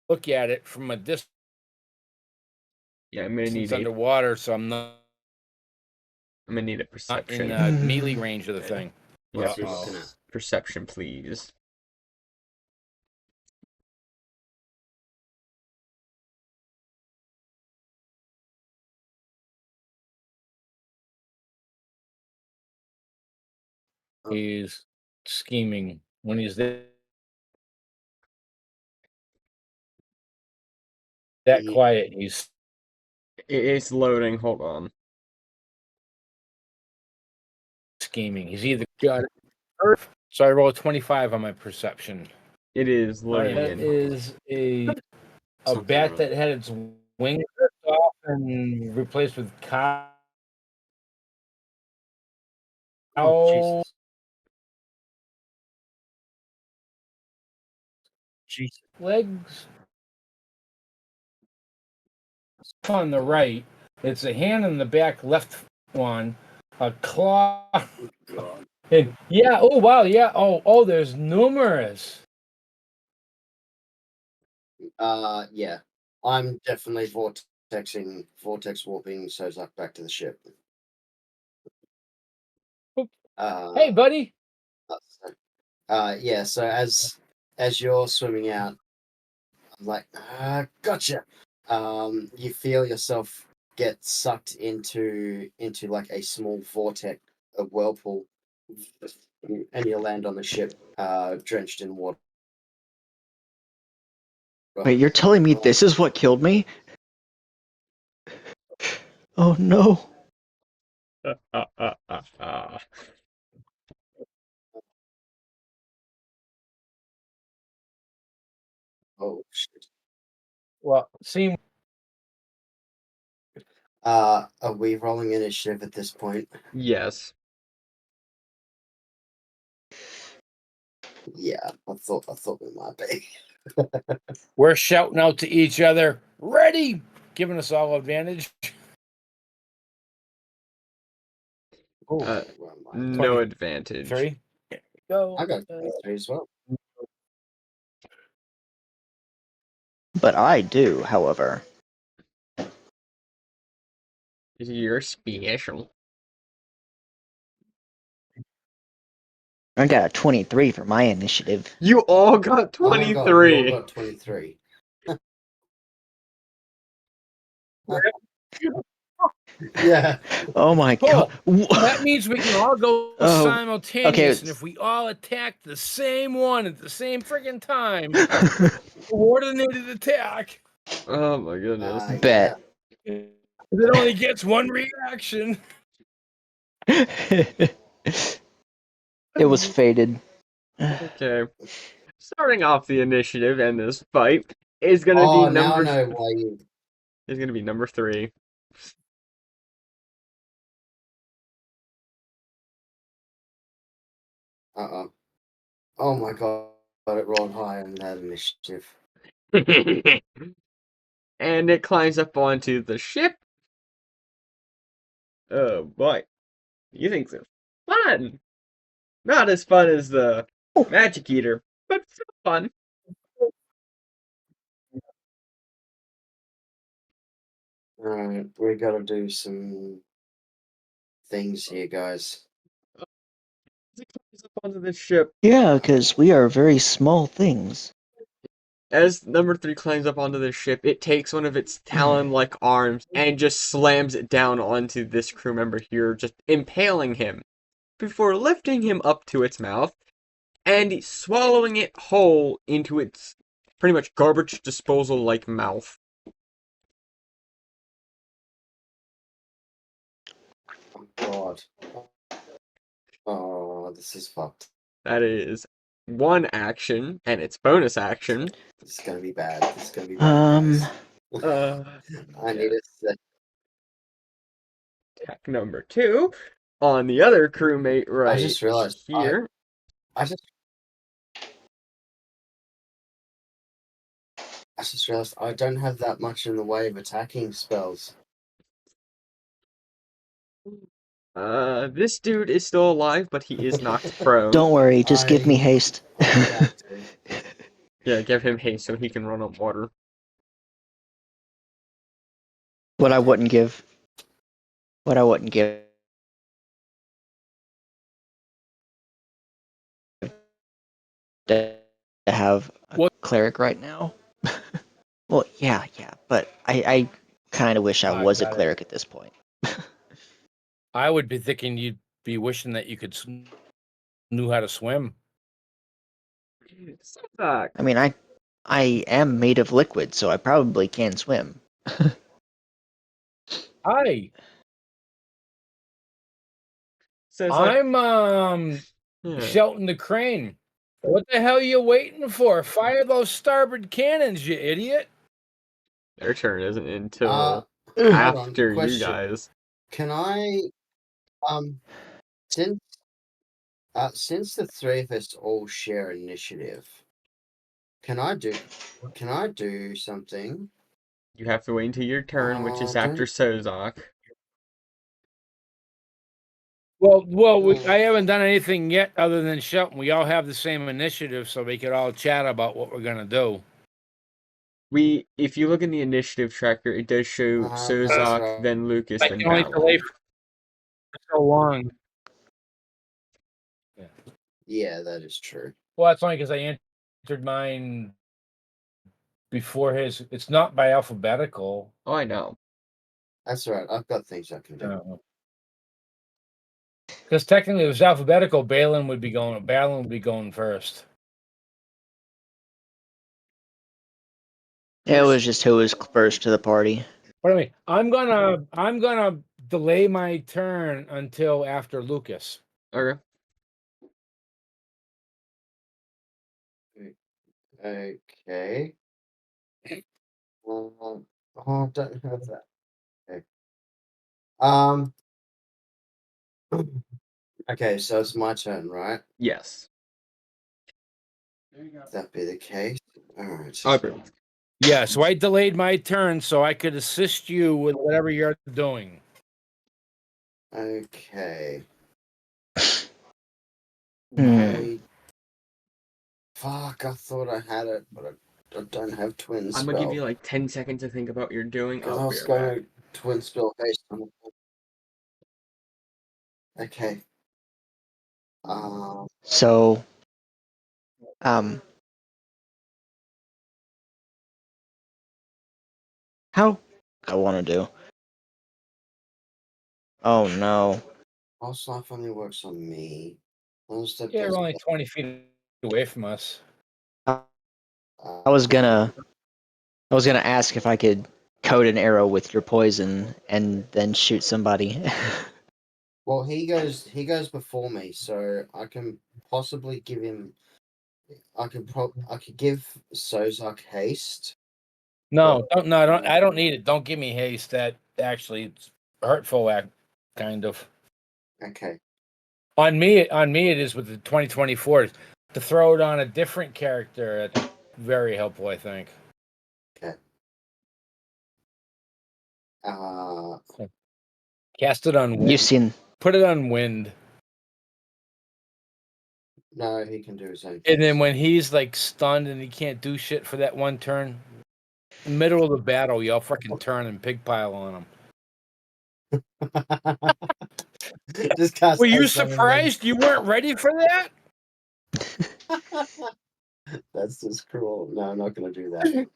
Speaker 3: Look at it from a distance
Speaker 1: Yeah, I'm gonna need a
Speaker 3: underwater, so I'm not in
Speaker 1: perception.
Speaker 3: melee range of the thing.
Speaker 1: Yeah,
Speaker 4: What's he looking at?
Speaker 1: perception, please.
Speaker 3: He's scheming when he's that
Speaker 4: He-
Speaker 3: quiet. He's
Speaker 1: It's loading. Hold on.
Speaker 3: scheming. He's either got it. So I rolled 25 on my perception.
Speaker 1: It is loading
Speaker 3: That
Speaker 1: in.
Speaker 3: is a
Speaker 4: Something
Speaker 3: bat
Speaker 4: wrong.
Speaker 3: that had its wings ripped off and replaced with
Speaker 4: Oh, Jesus. Jesus.
Speaker 3: legs on the right. It's a hand on the back left one, a claw.
Speaker 4: God.
Speaker 3: And yeah, oh wow, yeah. Oh, there's numerous.
Speaker 4: Yeah. I'm definitely vortex warping Sozak back to the ship.
Speaker 3: Oop.
Speaker 4: Uh,
Speaker 3: Hey, buddy.
Speaker 4: yeah. So as you're swimming out, I'm like, gotcha. You feel yourself get sucked into like a small vortex, a whirlpool, and you land on the ship, drenched in water.
Speaker 2: Wait, you're telling me this is what killed me? Oh no.
Speaker 4: Oh shit.
Speaker 3: Well, see,
Speaker 4: Are we rolling initiative at this point?
Speaker 1: Yes.
Speaker 4: Yeah, I thought we might be.
Speaker 3: we're shouting out to each other, ready, giving us all advantage. Oh,
Speaker 4: Where am I?
Speaker 1: No advantage.
Speaker 3: 3. Go.
Speaker 4: I got 23 as well.
Speaker 2: But I do, however.
Speaker 1: You're special.
Speaker 2: I got a 23 for my initiative.
Speaker 1: You all got
Speaker 4: Oh my god, we all
Speaker 1: 23.
Speaker 4: got 23. Yeah.
Speaker 2: Oh my god.
Speaker 3: That means we can all go
Speaker 2: Oh,
Speaker 3: simultaneous,
Speaker 2: okay.
Speaker 3: and if we all attack the same one at the same friggin' time, coordinated attack,
Speaker 1: Oh my goodness.
Speaker 2: Bet.
Speaker 3: it only gets one reaction.
Speaker 2: It was fated.
Speaker 1: Okay. Starting off the initiative and this fight is gonna be
Speaker 4: Oh, now I
Speaker 1: number
Speaker 4: know why you.
Speaker 1: is gonna be number 3.
Speaker 4: Uh-oh. Oh my god, it rolled high on that initiative.
Speaker 1: And it climbs up onto the ship. Oh boy. You think so? Fun! Not as fun as the Magic Eater, but still fun.
Speaker 4: Alright, we gotta do some things here, guys.
Speaker 1: As it climbs up onto the ship,
Speaker 2: Yeah, because we are very small things.
Speaker 1: as number 3 climbs up onto the ship, it takes one of its talon-like arms and just slams it down onto this crew member here, just impaling him, before lifting him up to its mouth and swallowing it whole into its pretty much garbage disposal-like mouth.
Speaker 4: Oh god. Oh, this is fucked.
Speaker 1: That is one action, and its bonus action.
Speaker 4: This is gonna be bad. This is gonna be bad, guys. I need a set.
Speaker 1: Attack number 2 on the other crewmate right
Speaker 4: I just realized
Speaker 1: here.
Speaker 4: I just realized I don't have that much in the way of attacking spells.
Speaker 1: This dude is still alive, but he is knocked prone.
Speaker 2: Don't worry, just give me haste.
Speaker 1: Yeah, give him haste so he can run on water.
Speaker 2: What I wouldn't give. What I wouldn't give. To have a
Speaker 3: What?
Speaker 2: cleric right now. Well, yeah, but I kind of wish I was a cleric at this point.
Speaker 3: I would be thinking you'd be wishing that you could knew how to swim.
Speaker 1: Suck.
Speaker 2: I mean, I am made of liquid, so I probably can swim.
Speaker 3: Hi,
Speaker 1: So it's
Speaker 3: I'm
Speaker 1: yeah.
Speaker 3: Shelton the Crane. What the hell are you waiting for? Fire those starboard cannons, you idiot!
Speaker 1: Their turn isn't until
Speaker 4: Hold
Speaker 1: after
Speaker 4: on,
Speaker 1: you
Speaker 4: question.
Speaker 1: guys.
Speaker 4: Can I since the three of us all share initiative, can I do something?
Speaker 1: You have to wait until your turn, which is
Speaker 4: Oh,
Speaker 1: after Sozok.
Speaker 3: Well, I haven't done anything yet other than Shelton. We all have the same initiative, so we could all chat about what we're gonna do.
Speaker 1: If you look in the initiative tracker, it does show
Speaker 4: that's
Speaker 1: Sozok,
Speaker 4: right.
Speaker 1: then Lucas,
Speaker 3: I
Speaker 1: then
Speaker 3: can only delay
Speaker 1: Balin.
Speaker 3: for so long.
Speaker 4: Yeah, that is true.
Speaker 3: Well, that's only because I entered mine before his. It's not by alphabetical.
Speaker 1: Oh, I know.
Speaker 4: That's right. I've got things I can do.
Speaker 3: Because technically, if it was alphabetical, Balin would be going first.
Speaker 2: It was just who was first to the party.
Speaker 3: But anyway, I'm gonna delay my turn until after Lucas.
Speaker 1: Okay.
Speaker 4: Okay. Oh, don't have that. Okay. Okay, so it's my turn, right?
Speaker 1: Yes.
Speaker 4: If that be the case. All right.
Speaker 1: Okay.
Speaker 3: Yeah, so I delayed my turn so I could assist you with whatever you're doing.
Speaker 4: Okay.
Speaker 2: Hmm.
Speaker 4: Fuck, I thought I had it, but I don't have twin spell.
Speaker 1: I'm gonna give you like 10 seconds to think about what you're doing.
Speaker 4: Because I
Speaker 1: I'll be
Speaker 4: was
Speaker 1: right
Speaker 4: going
Speaker 1: back.
Speaker 4: to twin spell haste. Okay.
Speaker 2: So, um, how I want to do? Oh no.
Speaker 4: Past life only works on me. Non-step
Speaker 3: Yeah, we're
Speaker 4: does
Speaker 3: only 20 feet away from us.
Speaker 2: I was
Speaker 4: um,
Speaker 2: gonna ask if I could coat an arrow with your poison and then shoot somebody.
Speaker 4: Well, he goes before me, so I can possibly give him. I could give Sozak haste.
Speaker 3: No, I don't need it. Don't give me haste. That actually it's hurtful act kind of.
Speaker 4: Okay.
Speaker 3: On me it is with the 2024. To throw it on a different character, it's very helpful, I think.
Speaker 4: Okay. Uh,
Speaker 3: Cast it on wind.
Speaker 2: You've seen
Speaker 3: Put it on wind.
Speaker 4: no, he can do his own.
Speaker 3: And then when he's like stunned and he can't do shit for that one turn, middle of the battle, y'all freaking turn and pig pile on him.
Speaker 4: Just cast.
Speaker 3: Were you
Speaker 4: haste on him,
Speaker 3: surprised you weren't ready for that?
Speaker 4: That's just cruel. No, I'm not going to do that.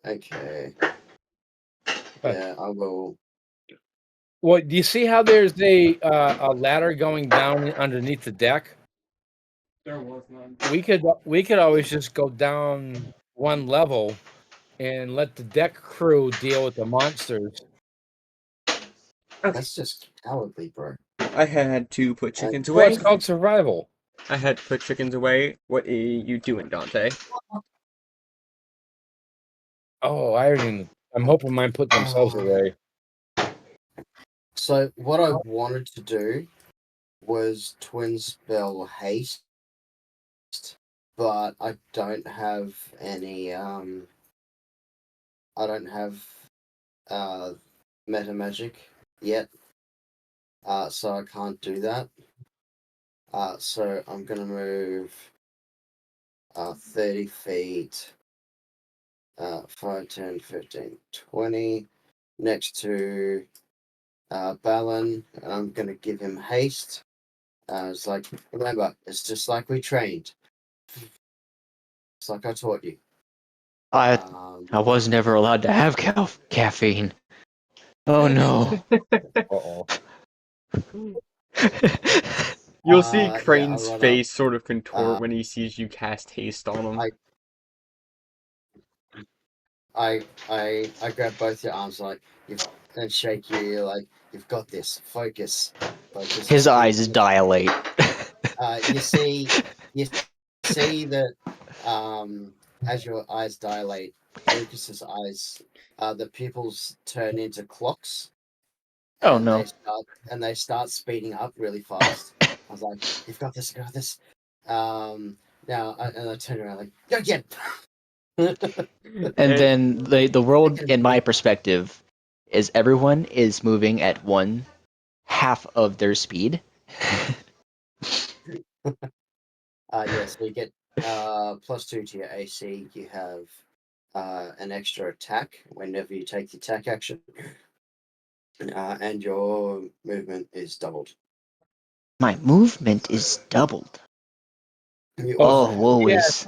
Speaker 4: Okay. Yeah, I will.
Speaker 3: Well, do you see how there's a ladder going down underneath the deck?
Speaker 1: There was none.
Speaker 3: We could always just go down one level and let the deck crew deal with the monsters.
Speaker 4: That's just cowardly, bro.
Speaker 1: I had to put chickens
Speaker 3: Well,
Speaker 1: away.
Speaker 3: it's called survival.
Speaker 1: I had to put chickens away. What are you doing, Dante?
Speaker 3: Oh, I'm hoping mine put themselves away.
Speaker 4: So what I wanted to do was twin spell haste, but I don't have any. I don't have meta magic yet, so I can't do that. So I'm gonna move 30 feet, 5, 10, 15, 20, next to Balin, and I'm gonna give him haste. It's like, remember, it's just like we trained. It's like I taught you.
Speaker 2: I was never allowed to have caffeine. Oh no.
Speaker 3: Uh-oh.
Speaker 1: You'll see
Speaker 4: Yeah,
Speaker 1: Crane's
Speaker 4: I run up.
Speaker 1: face sort of contort when he sees you cast haste on him.
Speaker 4: I grab both your arms like and shake you like you've got this. Focus.
Speaker 2: His eyes dilate.
Speaker 4: You see that as your eyes dilate, Lucas's eyes, the pupils turn into clocks.
Speaker 2: Oh
Speaker 4: And
Speaker 2: no.
Speaker 4: they start speeding up really fast. I was like, "You've got this, you got this." Now, and I turn around like, "Go get it!"
Speaker 2: And then the world, in my perspective, is everyone is moving at one half of their speed.
Speaker 4: Yeah, so you get +2 to your AC. You have an extra attack whenever you take the attack action, and your movement is doubled.
Speaker 2: My movement is doubled.
Speaker 4: You
Speaker 3: Oh,
Speaker 4: also
Speaker 2: Oh,
Speaker 4: have
Speaker 2: woe
Speaker 3: yeah.
Speaker 2: is.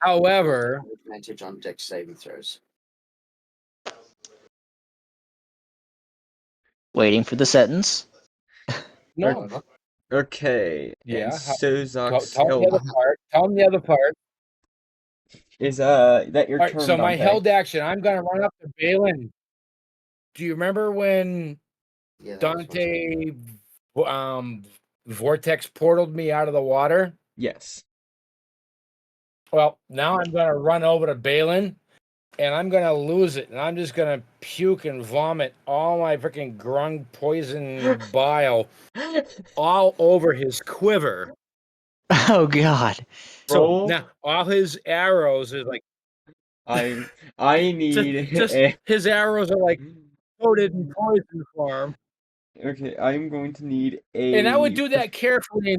Speaker 3: However,
Speaker 4: advantage on dex saving throws.
Speaker 2: Waiting for the sentence.
Speaker 3: no.
Speaker 1: Okay, and
Speaker 3: Yeah.
Speaker 1: Sozak's
Speaker 3: Tell him the
Speaker 1: held
Speaker 3: other part. Tell him the other part.
Speaker 1: is that your
Speaker 3: All right,
Speaker 1: turn,
Speaker 3: so my
Speaker 1: Dante?
Speaker 3: held action, I'm gonna run up to Balin. Do you remember when
Speaker 4: Yeah, that was my turn.
Speaker 3: Dante vortex portaled me out of the water?
Speaker 1: Yes.
Speaker 3: Well, now I'm gonna run over to Balin and I'm gonna lose it, and I'm just gonna puke and vomit all my freaking grung poison bile all over his quiver.
Speaker 2: Oh god.
Speaker 3: So
Speaker 1: Roll.
Speaker 3: now all his arrows is like
Speaker 1: I need
Speaker 3: just
Speaker 1: a.
Speaker 3: his arrows are like coated in poison form.
Speaker 1: Okay, I'm going to need
Speaker 3: And I would
Speaker 1: a.
Speaker 3: do that carefully,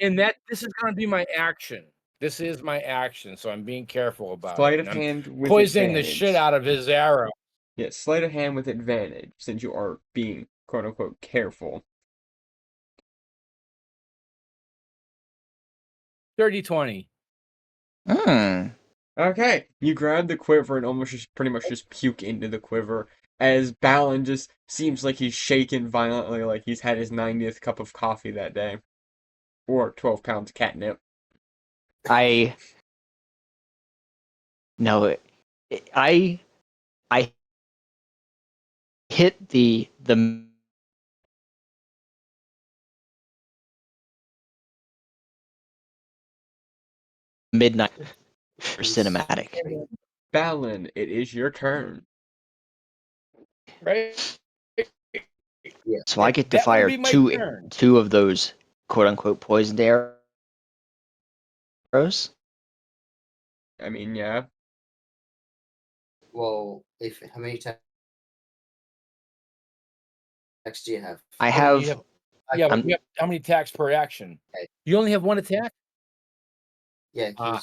Speaker 3: and that this is gonna be my action. This is my action, so I'm being careful about
Speaker 1: Sleight
Speaker 3: it.
Speaker 1: of
Speaker 3: And I'm
Speaker 1: hand with
Speaker 3: poisoning the
Speaker 1: advantage.
Speaker 3: shit out of his arrow.
Speaker 1: Yes, sleight of hand with advantage, since you are being quote unquote careful.
Speaker 3: 30-20.
Speaker 1: Okay, you grab the quiver and almost just pretty much just puke into the quiver as Balin just seems like he's shaken violently, like he's had his 90th cup of coffee that day. Or 12 pounds of catnip.
Speaker 2: I no, I hit the midnight for cinematic.
Speaker 1: Balin, it is your turn.
Speaker 3: Right?
Speaker 2: So I get to
Speaker 3: That would
Speaker 2: fire
Speaker 3: be my turn.
Speaker 2: two of those quote unquote poisoned arrows.
Speaker 1: I mean, yeah.
Speaker 4: Well, how many attacks do you have?
Speaker 2: I
Speaker 3: Well,
Speaker 2: have
Speaker 3: you have yeah, but you have how many attacks per action?
Speaker 4: Okay.
Speaker 3: You only have one attack?
Speaker 4: Yeah,
Speaker 3: Ah,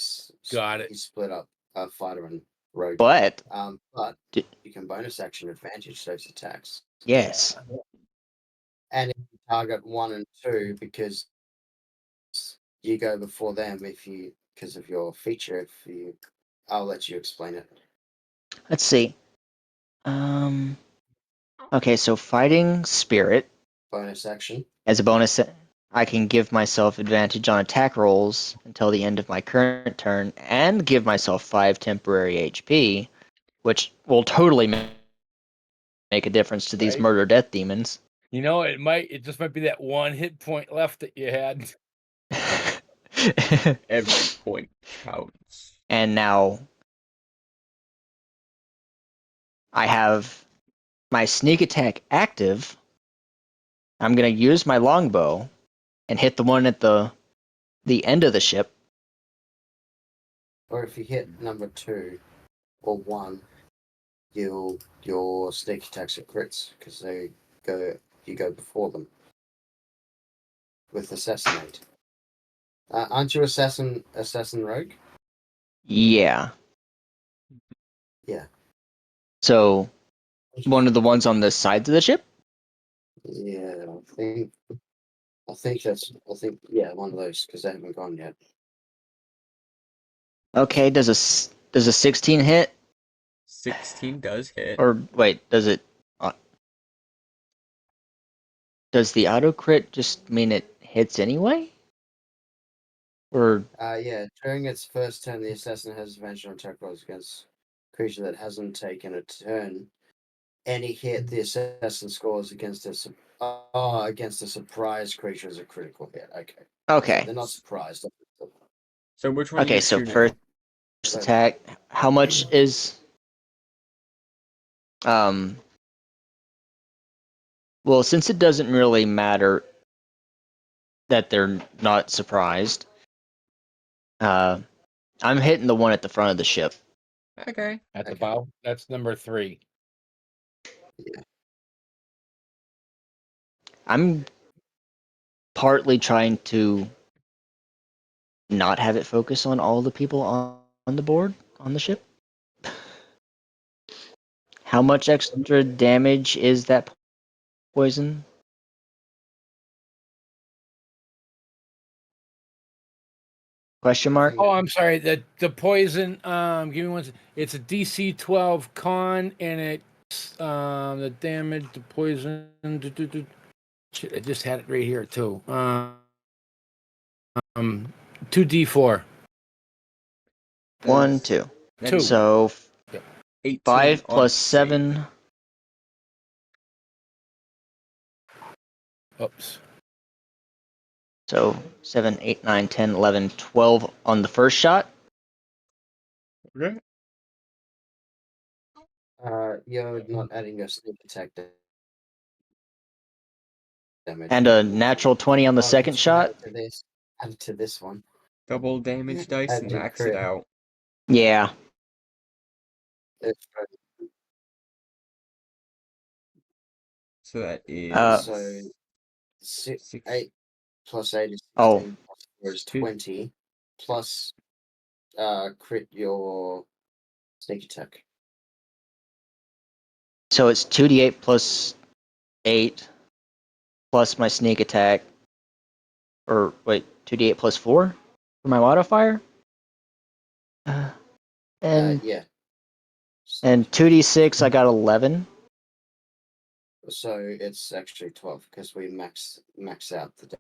Speaker 3: got it.
Speaker 4: he's split up fighter and rogue.
Speaker 2: but
Speaker 4: But
Speaker 2: D-
Speaker 4: you can bonus action advantage those attacks.
Speaker 2: yes.
Speaker 3: Yeah.
Speaker 4: And if you target 1 and 2, because you go before them because of your feature, I'll let you explain it.
Speaker 2: Let's see. Okay, so fighting spirit
Speaker 4: Bonus action.
Speaker 2: as a bonus, I can give myself advantage on attack rolls until the end of my current turn, and give myself 5 temporary HP, which will totally make a difference to these
Speaker 3: Right?
Speaker 2: murder death demons.
Speaker 3: You know, it just might be that one hit point left that you had.
Speaker 1: Every point counts.
Speaker 2: And now I have my sneak attack active. I'm gonna use my longbow and hit the one at the end of the ship.
Speaker 4: Or if you hit number 2 or 1, your sneak attacks are crits because you go before them with assassinate. Aren't you assassin rogue?
Speaker 2: Yeah.
Speaker 4: Yeah.
Speaker 2: So one of the ones on the sides of the ship.
Speaker 4: Yeah, I think yeah, one of those because they haven't gone yet.
Speaker 2: Okay. Does a 16 hit?
Speaker 1: 16 does hit.
Speaker 2: Or wait, does it? Does the auto crit just mean it hits anyway? Or
Speaker 4: Yeah, during its first turn, the assassin has advantage on attack rolls against creature that hasn't taken a turn. Any hit the assassin scores against against a surprise creature is a critical hit. Okay. So
Speaker 2: okay,
Speaker 4: they're not surprised.
Speaker 1: So which one are
Speaker 2: okay.
Speaker 1: you
Speaker 2: So
Speaker 1: shooting?
Speaker 2: first
Speaker 4: But
Speaker 2: attack. How much is Well, since it doesn't really matter that they're not surprised, I'm hitting the one at the front of the ship.
Speaker 1: Okay.
Speaker 3: At the
Speaker 4: Okay.
Speaker 3: bow. That's number 3.
Speaker 4: yeah,
Speaker 2: I'm partly trying to not have it focus on all the people on the board on the ship. How much extra damage is that poison? Question
Speaker 4: I
Speaker 2: mark.
Speaker 4: think
Speaker 3: Oh, I'm sorry. The poison. Give me one. It's a DC 12 con, and it's the damage, the poison. Shit, I just had it right here too. 2d4.
Speaker 2: 1, 2.
Speaker 1: That
Speaker 3: 2.
Speaker 1: is
Speaker 2: So
Speaker 1: 18
Speaker 2: 5
Speaker 1: on
Speaker 2: plus
Speaker 1: save.
Speaker 2: 7.
Speaker 3: Oops.
Speaker 2: So 7, 8, 9, 10, 11, 12 on the first shot.
Speaker 1: Okay.
Speaker 4: you're not adding your sneak attack damage.
Speaker 2: And a natural 20 on the second shot.
Speaker 4: Add it to this one.
Speaker 1: Double damage dice
Speaker 4: Add
Speaker 1: and
Speaker 4: to
Speaker 1: max it
Speaker 4: crit.
Speaker 1: out.
Speaker 2: Yeah.
Speaker 4: It's,
Speaker 1: So that
Speaker 4: so
Speaker 1: is 6.
Speaker 4: 8 plus 8 is
Speaker 2: Oh,
Speaker 4: 16, plus 4 is
Speaker 1: Fif-
Speaker 4: 20, plus crit your sneak attack.
Speaker 2: So it's 2d8 plus 8 plus my sneak attack. Or wait, 2d8 plus 4 for my modifier? And
Speaker 4: Yeah.
Speaker 2: and 2d6 I got 11.
Speaker 4: So it's actually 12 because we max out the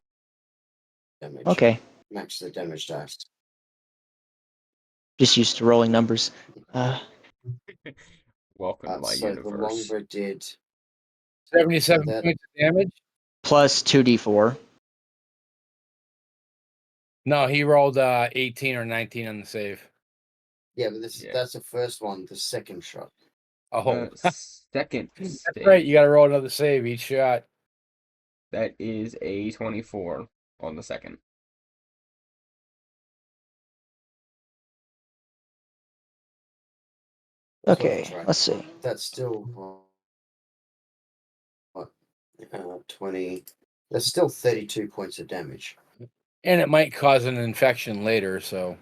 Speaker 4: damage.
Speaker 2: Okay,
Speaker 4: Max the damage dice.
Speaker 2: just used to rolling numbers.
Speaker 1: Welcome to my
Speaker 4: So the
Speaker 1: universe.
Speaker 4: longbow did
Speaker 3: 77
Speaker 4: that-
Speaker 3: points of damage.
Speaker 2: Plus 2d4.
Speaker 3: No, he rolled 18 or 19 on the save.
Speaker 4: Yeah, but
Speaker 1: Yeah.
Speaker 4: that's the first one. The second shot.
Speaker 3: Oh,
Speaker 1: Second
Speaker 3: that's
Speaker 1: save.
Speaker 3: right. You got to roll another save each shot.
Speaker 1: That is a 24 on the second.
Speaker 2: Okay,
Speaker 4: that's right.
Speaker 2: let's see.
Speaker 4: That's still what? 20. That's still 32 points of damage.
Speaker 3: And it might cause an infection later, so.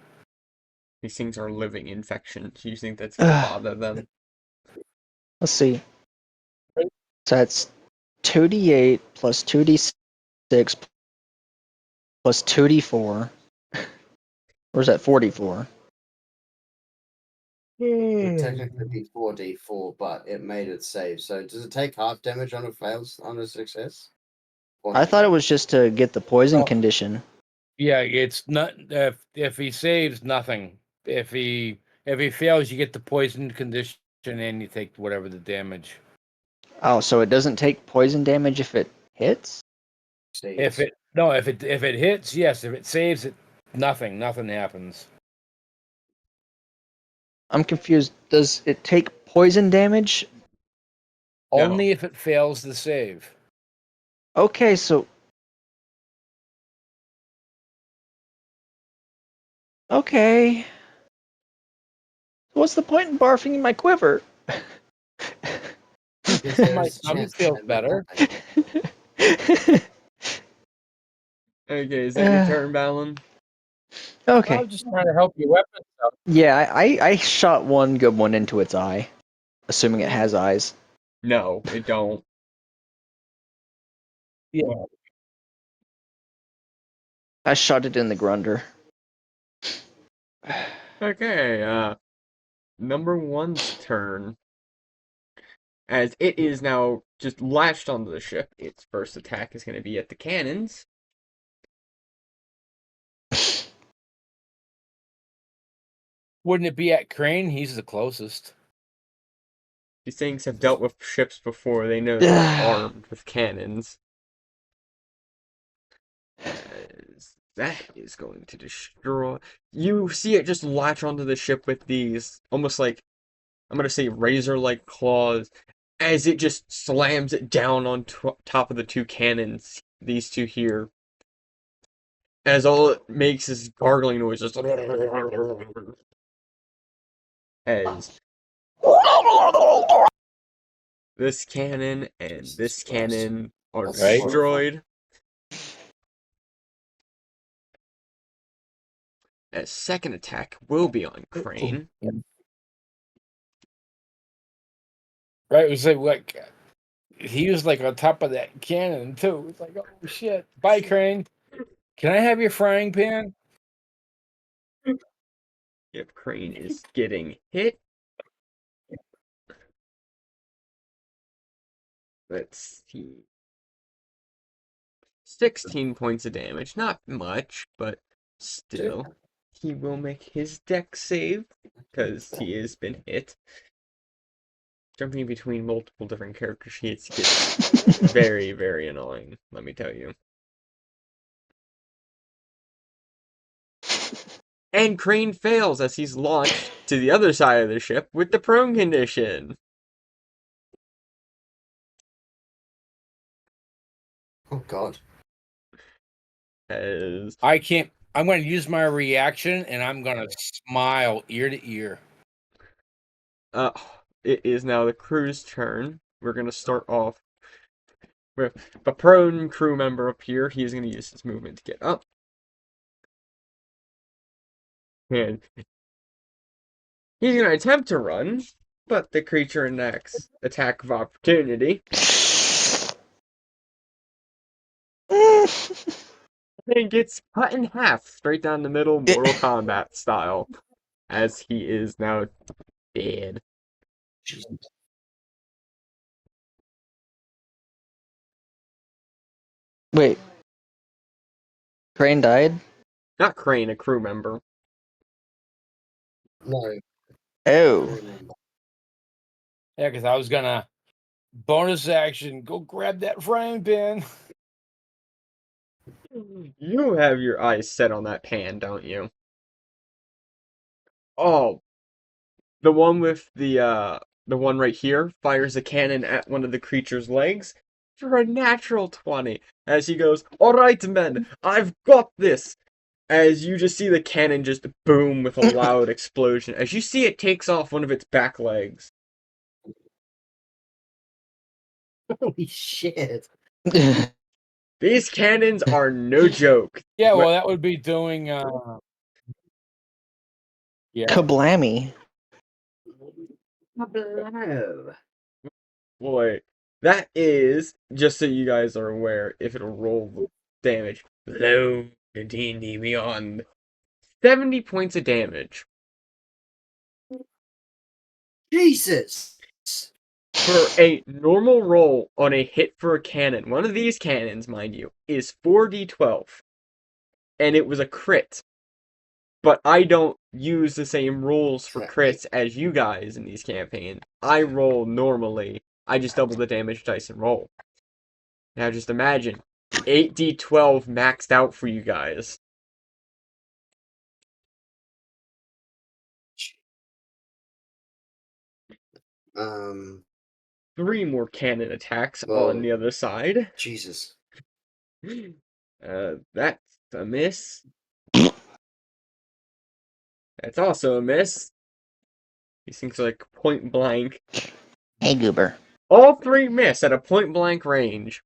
Speaker 1: These things are living infections. Do you think that's gonna bother them?
Speaker 2: Let's see. So that's 2d8 plus 2d6 plus 2d4. Or is that 44?
Speaker 4: It would technically be 4d4, but it made it save. So does it take half damage on a fails on a success? Or
Speaker 2: I
Speaker 4: no?
Speaker 2: thought it was just to get the poison
Speaker 3: No.
Speaker 2: condition.
Speaker 3: Yeah, it's not. If he saves, nothing. If he fails, you get the poison condition and you take whatever the damage.
Speaker 2: Oh, so it doesn't take poison damage if it hits?
Speaker 3: If it hits, yes. If it saves, it nothing happens.
Speaker 2: I'm confused. Does it take poison damage?
Speaker 1: No.
Speaker 3: Only if it fails the save.
Speaker 2: Okay, so. Okay. What's the point in barfing in my quiver?
Speaker 4: Because there
Speaker 3: My
Speaker 4: is a
Speaker 3: tummy
Speaker 4: chance
Speaker 3: feels
Speaker 4: that may
Speaker 3: better.
Speaker 4: die.
Speaker 1: Okay, is that your turn, Balin?
Speaker 3: I
Speaker 2: Okay.
Speaker 3: was just trying to help your weapons out.
Speaker 2: Yeah, I shot one good one into its eye, assuming it has eyes.
Speaker 1: No, it don't.
Speaker 3: Yeah.
Speaker 2: I shot it in the grunder.
Speaker 1: Okay, number one's turn. As it is now just latched onto the ship, its first attack is going to be at the cannons.
Speaker 3: Wouldn't it be at Crane? He's the closest.
Speaker 1: These things have dealt with ships before, they know they're armed with cannons. As that is going to destroy. You see it just latch onto the ship with these almost like, I'm going to say razor-like claws, as it just slams it down on top of the two cannons, these two here. As all it makes is gargling noise, just as this cannon and this cannon are
Speaker 4: That's
Speaker 3: Right.
Speaker 1: destroyed. A second attack will be on Crane.
Speaker 3: Right? It was like he was like on top of that cannon too. It's like, oh shit! Bye, Crane. Can I have your frying pan?
Speaker 1: If Crane is getting hit, let's see. 16 points of damage. Not much, but still. He will make his dex save, because he has been hit. Jumping between multiple different character sheets gets very, very annoying, let me tell you. And Crane fails as he's launched to the other side of the ship with the prone condition.
Speaker 4: Oh god.
Speaker 1: As
Speaker 3: I can't. I'm going to use my reaction, and I'm going to smile ear to ear.
Speaker 1: uh, it is now the crew's turn. We're gonna start off with the prone crew member up here. He is gonna use his movement to get up. And He's gonna attempt to run, but the creature enacts attack of opportunity. And gets cut in half, straight down the middle, Mortal Kombat style, as he is now dead.
Speaker 2: Wait. Crane died?
Speaker 1: Not Crane, a crew member.
Speaker 4: No.
Speaker 2: Oh.
Speaker 3: Yeah, because I was gonna bonus action go grab that frying pan.
Speaker 1: You have your eyes set on that pan, don't you? Oh, the one with the one right here fires a cannon at one of the creature's legs for a natural 20 as he goes, "All right, men, I've got this." As you just see the cannon just boom with a loud explosion as you see it takes off one of its back legs.
Speaker 4: Holy shit.
Speaker 1: These cannons are no joke.
Speaker 3: Yeah, well, that would be doing. Yeah.
Speaker 2: Kablammy.
Speaker 4: Hello.
Speaker 1: Boy, that is, just so you guys are aware, if it'll roll the damage. Hello, the D&D Beyond. 70 points of damage.
Speaker 4: Jesus.
Speaker 1: For a normal roll on a hit for a cannon, one of these cannons, mind you, is 4d12. And it was a crit. But I don't use the same rules for crits as you guys in these campaigns. I roll normally. I just double the damage dice and roll. Now just imagine 8d12 maxed out for you guys.
Speaker 4: Um.
Speaker 1: 3 more cannon attacks
Speaker 4: Well,
Speaker 1: on the other side.
Speaker 4: Jesus.
Speaker 1: That's a miss. That's also a miss. These things are like point blank.
Speaker 2: Hey, Goober.
Speaker 1: All 3 miss at a point blank range.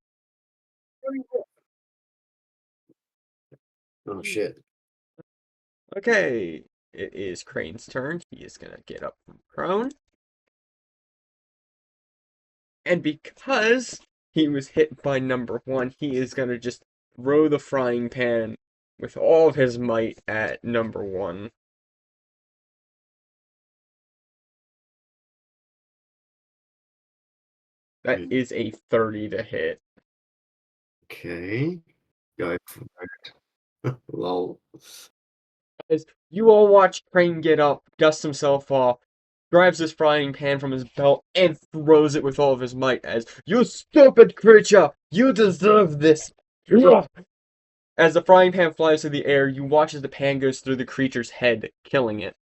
Speaker 4: Oh shit.
Speaker 1: Okay, it is Crane's turn. He is gonna get up from prone. And because he was hit by number 1, he is gonna just throw the frying pan with all of his might at number 1. That is a 30 to hit.
Speaker 4: Okay. Go for it. Lol.
Speaker 1: As you all watch Crane get up, dusts himself off, grabs his frying pan from his belt, and throws it with all of his might as, "You stupid creature! You deserve this!" As the frying pan flies through the air, you watch as the pan goes through the creature's head, killing it.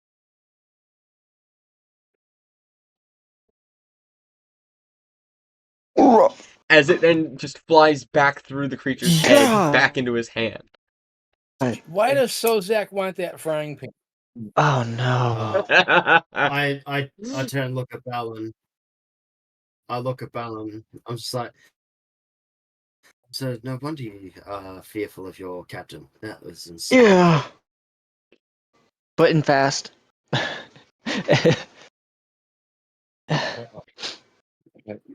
Speaker 1: As it then just flies back through the creature's head,
Speaker 2: Yeah.
Speaker 1: back into his hand.
Speaker 3: Why does Sozak want that frying pan?
Speaker 2: Oh no.
Speaker 4: I turn and look at Balin. I look at Balin. I'm just like, so no wonder you are fearful of your captain. That was insane.
Speaker 2: Yeah. Button fast.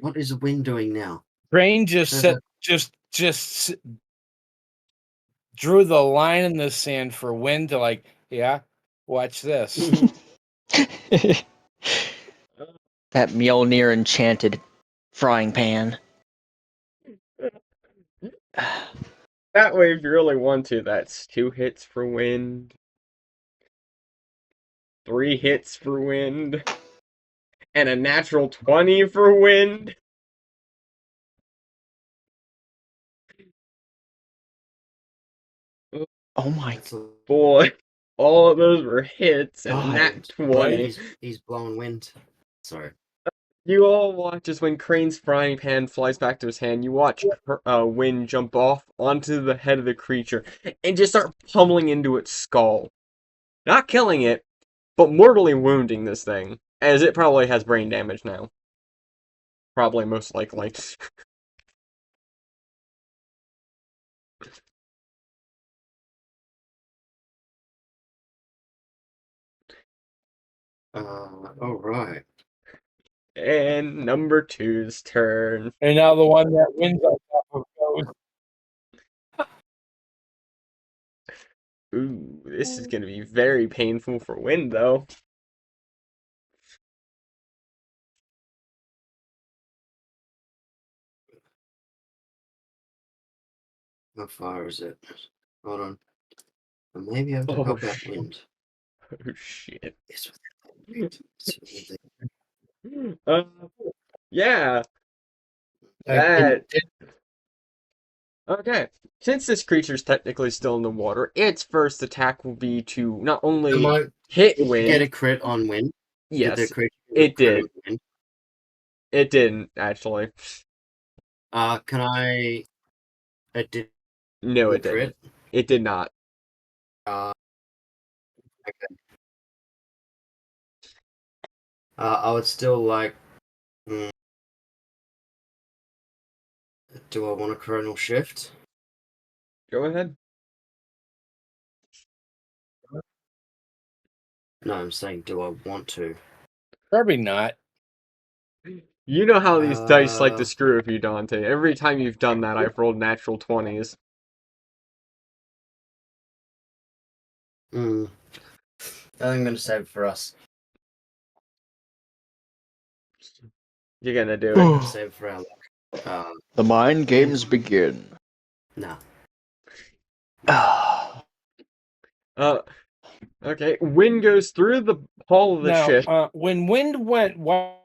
Speaker 4: What is the wind doing now?
Speaker 3: Crane just drew the line in the sand for wind to like, yeah, watch this.
Speaker 2: That Mjolnir enchanted frying pan.
Speaker 1: That way, if you really want to, that's 2 hits for wind, 3 hits for wind, and a natural 20 for wind.
Speaker 2: Oh my
Speaker 4: That's a
Speaker 1: Boy, all of those were hits and a
Speaker 2: God.
Speaker 1: nat
Speaker 4: But
Speaker 1: 20.
Speaker 4: he's blowing wind. Sorry.
Speaker 1: You all watch as when Crane's frying pan flies back to his hand, you watch Wind jump off onto the head of the creature and just start pummeling into its skull. Not killing it, but mortally wounding this thing, as it probably has brain damage now. Probably, most likely.
Speaker 4: All right.
Speaker 1: And number two's turn.
Speaker 3: And now the one that wins on top of goes.
Speaker 1: Ooh, this is going to be very painful for Wind, though.
Speaker 4: How far is it? Hold on. I may be able to
Speaker 1: Oh,
Speaker 4: help out
Speaker 1: shit.
Speaker 4: Wind.
Speaker 1: Oh, shit.
Speaker 4: It's within the It's within
Speaker 1: Yeah,
Speaker 4: the
Speaker 1: that... Okay, since this creature's technically still in the water, its first attack will be to not only hit
Speaker 4: Did you get a
Speaker 1: Wind...
Speaker 4: crit on Wind? Did the
Speaker 1: Yes,
Speaker 4: creature get a
Speaker 1: it
Speaker 4: crit
Speaker 1: did.
Speaker 4: on Wind?
Speaker 1: It didn't, actually.
Speaker 4: Can I? It did
Speaker 1: No, it
Speaker 4: crit.
Speaker 1: didn't. It did not.
Speaker 4: Okay. I would still like. mm, Do I want a coronal shift?
Speaker 1: Go ahead.
Speaker 4: No, I'm saying, do I want to?
Speaker 3: Probably not.
Speaker 1: You know how these dice like to
Speaker 4: Uh,
Speaker 1: screw with you, Dante. Every time you've done that, I've rolled natural 20s.
Speaker 4: I think I'm gonna save it for us.
Speaker 1: You're gonna do
Speaker 4: I'm
Speaker 1: it.
Speaker 4: gonna save it for our luck.
Speaker 2: The mind games begin.
Speaker 4: Nah.
Speaker 1: Okay. Wind goes through the hull of the ship.
Speaker 3: Now, when Wind went, what?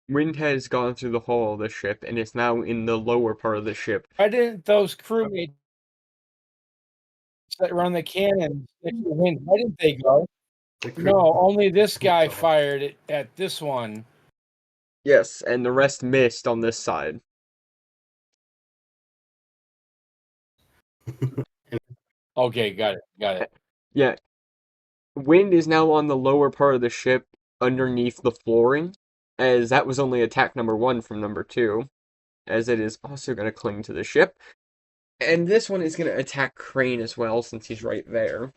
Speaker 1: Wind has gone through the hull of the ship and is now in the lower part of the ship.
Speaker 3: Why didn't those crewmates that run the cannons next to Wind? Why didn't they go? No, only this guy fired it at this one.
Speaker 1: Yes, and the rest missed on this side.
Speaker 3: Okay, got it.
Speaker 1: Yeah. Wind is now on the lower part of the ship underneath the flooring, as that was only attack number 1 from number 2, as it is also going to cling to the ship. And this one is going to attack Crane as well, since he's right there.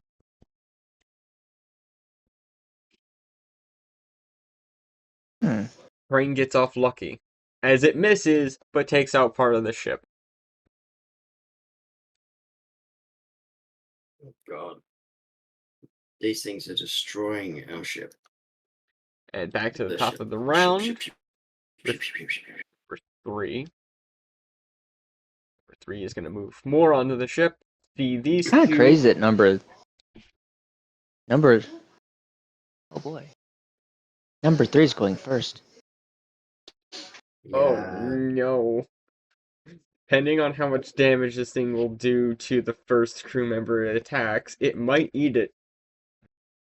Speaker 1: Crane gets off lucky, as it misses, but takes out part of the ship.
Speaker 4: Oh God. These things are destroying our ship.
Speaker 1: And back to the
Speaker 4: The
Speaker 1: top
Speaker 4: ship.
Speaker 1: of the round
Speaker 4: Ship.
Speaker 1: for 3. For 3 is going to move more onto the ship. See, these
Speaker 2: Kind of
Speaker 1: two...
Speaker 2: crazy that number. Oh boy. Number 3 is going first.
Speaker 1: Oh,
Speaker 4: Yeah.
Speaker 1: no. Depending on how much damage this thing will do to the first crew member it attacks, it might eat it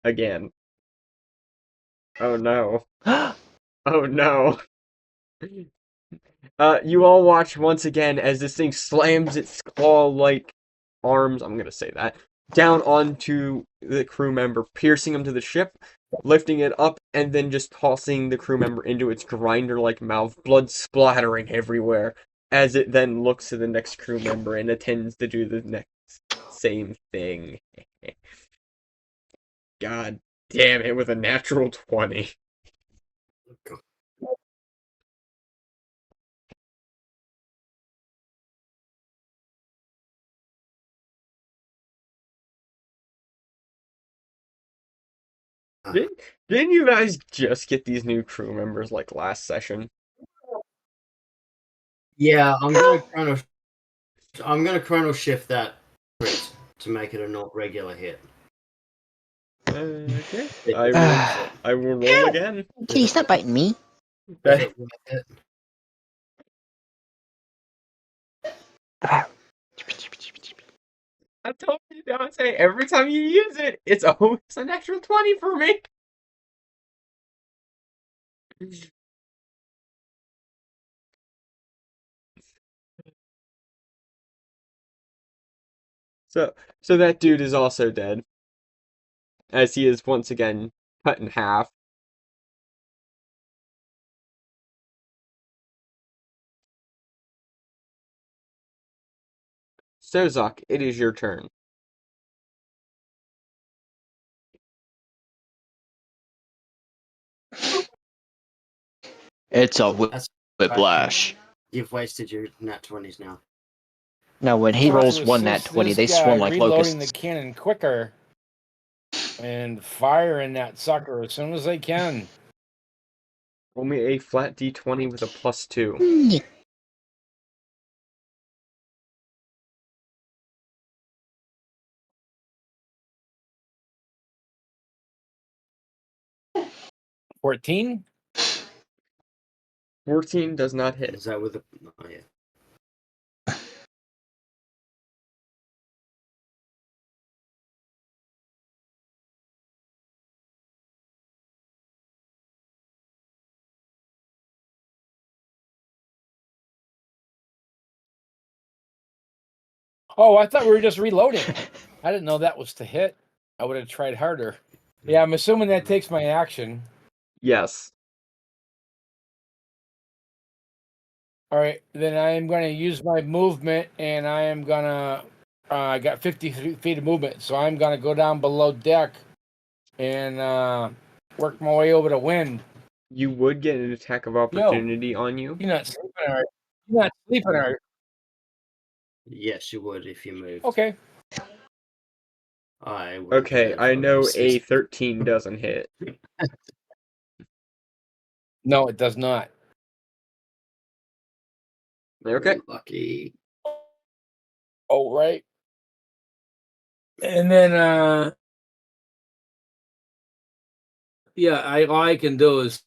Speaker 1: again. Oh no. Oh no. You all watch once again as this thing slams its claw-like arms, I'm gonna say that, down onto the crew member, piercing him to the ship, lifting it up, and then just tossing the crew member into its grinder-like mouth, blood splattering everywhere, as it then looks to the next crew member and intends to do the next same thing. God damn it, with a natural 20. Didn't you guys just get these new crew members like last session?
Speaker 4: Yeah, I'm gonna chrono shift that crit to make it a not regular hit.
Speaker 1: Okay.
Speaker 4: Is
Speaker 1: I will roll again.
Speaker 2: Kitty, stop biting me.
Speaker 4: it worth it?
Speaker 1: I told you, Dante, every time you use it, it's always an extra 20 for me. So, so that dude is also dead, as he is once again cut in half. Sozak, it is your turn.
Speaker 2: It's a
Speaker 4: That's
Speaker 2: whiplash.
Speaker 4: You've wasted your nat 20s now.
Speaker 2: Now, when he
Speaker 3: Trying
Speaker 2: rolls
Speaker 3: to
Speaker 2: one nat
Speaker 3: assist
Speaker 2: 20,
Speaker 3: this
Speaker 2: they
Speaker 3: guy
Speaker 2: swarm like
Speaker 3: reloading
Speaker 2: locusts.
Speaker 3: the cannon quicker and firing that sucker as soon as they can.
Speaker 1: Roll me a flat d20 with a +2.
Speaker 3: 14?
Speaker 1: 14 does not hit.
Speaker 4: Is that with the? Oh yeah.
Speaker 3: Oh, I thought we were just reloading. I didn't know that was to hit. I would have tried harder. Yeah, I'm assuming that takes my action.
Speaker 1: Yes.
Speaker 3: All right, then I am going to use my movement, and I am going to. I got 50 feet of movement, so I'm going to go down below deck and work my way over to wind.
Speaker 1: You would get an attack of opportunity on you.
Speaker 3: You're not sleeping, are you? You're not sleeping, are you?
Speaker 4: Yes, you would if you moved.
Speaker 3: Okay.
Speaker 4: I wouldn't
Speaker 1: Okay,
Speaker 4: move,
Speaker 1: I know
Speaker 4: obviously.
Speaker 1: a 13 doesn't hit.
Speaker 3: No, it does not.
Speaker 1: Okay.
Speaker 4: Lucky.
Speaker 3: Oh, right. And then, yeah, all I can do is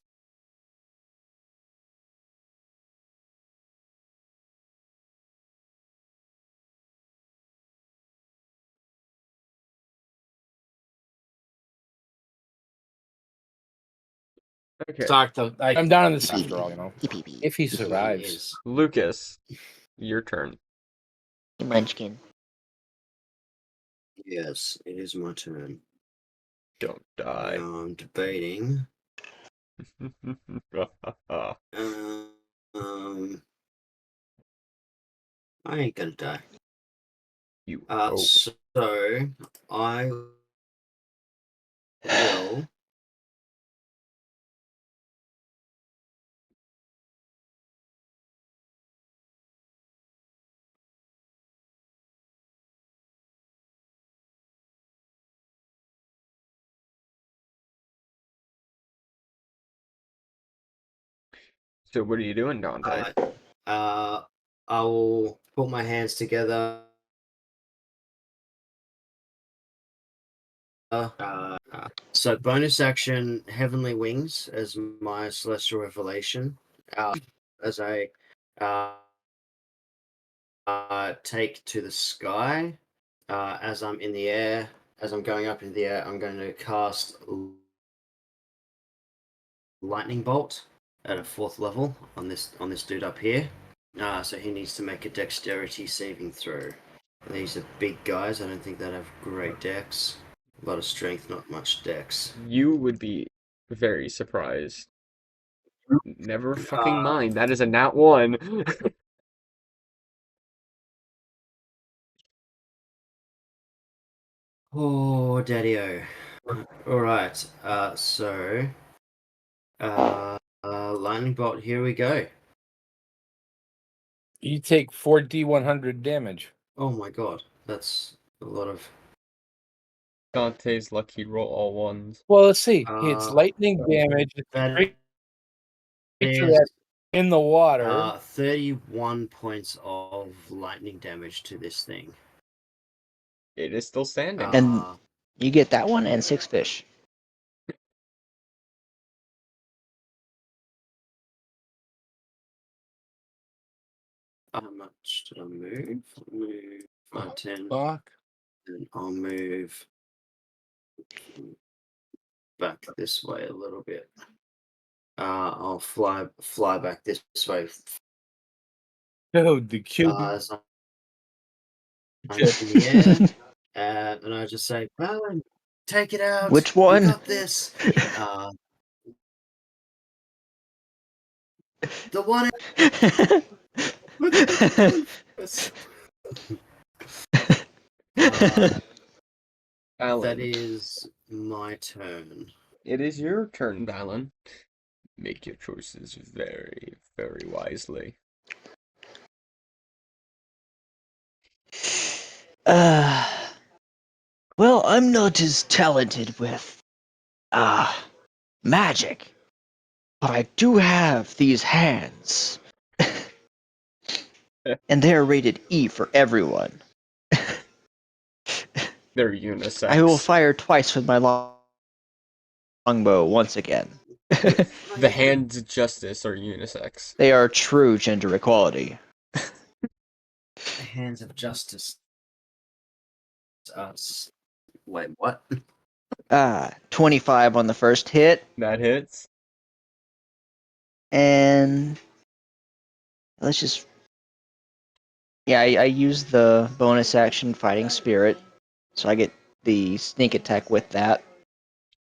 Speaker 1: Okay.
Speaker 3: talk to. I'm down in this after all, you know. If he survives.
Speaker 4: Is.
Speaker 1: Lucas, your turn.
Speaker 2: Munchkin.
Speaker 4: Yes, it is my turn.
Speaker 1: Don't die.
Speaker 4: Now I'm debating. Um, I ain't gonna die.
Speaker 1: You hope.
Speaker 4: So I will.
Speaker 1: So what are you doing, Dante?
Speaker 4: I will put my hands together. So bonus action, Heavenly Wings as my celestial revelation. As I take to the sky, as I'm in the air, as I'm going up in the air, I'm going to cast lightning bolt at a 4th level on this dude up here. So he needs to make a dexterity saving throw. These are big guys. I don't think they have great dex. A lot of strength, not much dex.
Speaker 1: You would be very surprised. Never fucking mind. That is a nat 1.
Speaker 4: Oh, daddy-o. Alright, so... lightning bolt, here we go.
Speaker 3: You take 4d100 damage.
Speaker 4: Oh my god, that's a lot of...
Speaker 1: Dante's lucky roll all ones.
Speaker 3: Well, let's see. It's lightning damage.
Speaker 4: That
Speaker 3: Creature
Speaker 4: is
Speaker 3: that's in the water.
Speaker 4: 31 points of lightning damage to this thing.
Speaker 1: It is still standing.
Speaker 2: And you get that one and 6 fish.
Speaker 4: How much did I move? Move 5, 10.
Speaker 3: Fuck.
Speaker 4: And I'll move back this way a little bit. I'll fly back this way.
Speaker 3: Dude, the cube.
Speaker 4: As I'm in the air, and I just say, "Alan, take it out.
Speaker 2: Which
Speaker 4: We
Speaker 2: one?
Speaker 4: got this." The one with the
Speaker 1: Alan,
Speaker 4: That is my turn.
Speaker 1: it is your turn, Alan. Make your choices very, very wisely.
Speaker 2: Uh, well, I'm not as talented with magic, but I do have these hands, and they're rated E for everyone.
Speaker 1: They're
Speaker 2: I will
Speaker 1: unisex.
Speaker 2: fire twice with my longbow once again.
Speaker 1: The hands of justice are unisex.
Speaker 2: They are true gender equality.
Speaker 4: Hands of justice. Wait, what?
Speaker 2: 25 on the first hit,
Speaker 1: That hits.
Speaker 2: and let's just. Yeah, I use the bonus action Fighting Spirit, so I get the sneak attack with that.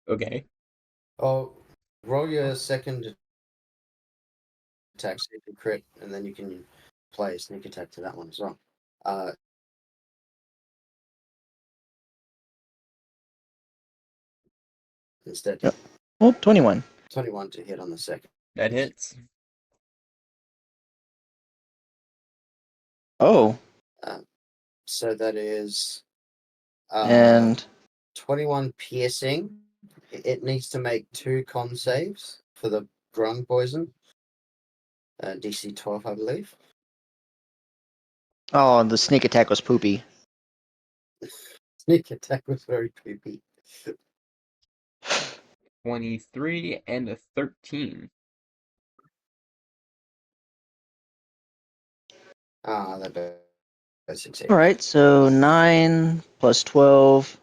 Speaker 1: Okay.
Speaker 4: Oh, roll your second attack, so you can crit, and then you can play a sneak attack to that one as well. Instead,
Speaker 2: Yep. Well, 21.
Speaker 4: 21 to hit on the second.
Speaker 1: That hits.
Speaker 2: Oh,
Speaker 4: So that is
Speaker 2: and
Speaker 4: 21 piercing. It needs to make 2 con saves for the grung poison. DC 12, I believe.
Speaker 2: oh, the sneak attack was poopy.
Speaker 4: Sneak attack was very poopy.
Speaker 1: 23 and a 13.
Speaker 4: That does succeed.
Speaker 2: All right, so 9 plus 12,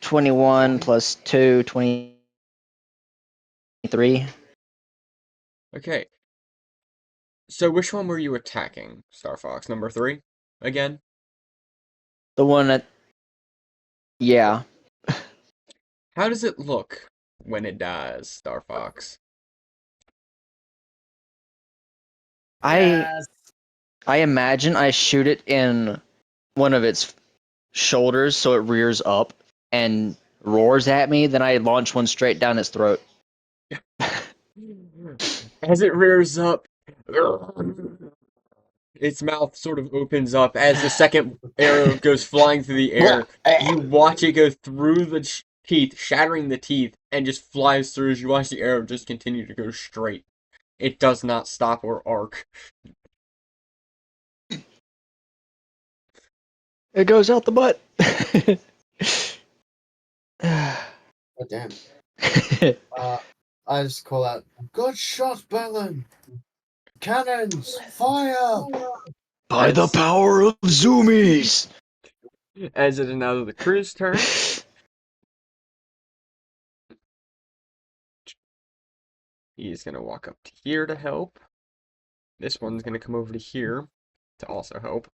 Speaker 2: 21 plus 2, 23.
Speaker 1: Okay. So which one were you attacking, Star Fox? Number 3? Again?
Speaker 2: The one that. Yeah.
Speaker 1: How does it look when it dies, Star Fox?
Speaker 2: I imagine I shoot it in one of its shoulders so it rears up and roars at me, then I launch one straight down its throat.
Speaker 1: As it rears up, its mouth sort of opens up as the second arrow goes flying through the air. You watch it go through the teeth, shattering the teeth, and just flies through as you watch the arrow just continue to go straight. It does not stop or arc.
Speaker 2: It goes out the butt.
Speaker 4: Oh, damn. I just call out, "Good shot, Bellin! Cannons, fire!"
Speaker 2: By the power of zoomies!
Speaker 1: As it is now the crew's turn. He's gonna walk up to here to help. This one's gonna come over to here to also help.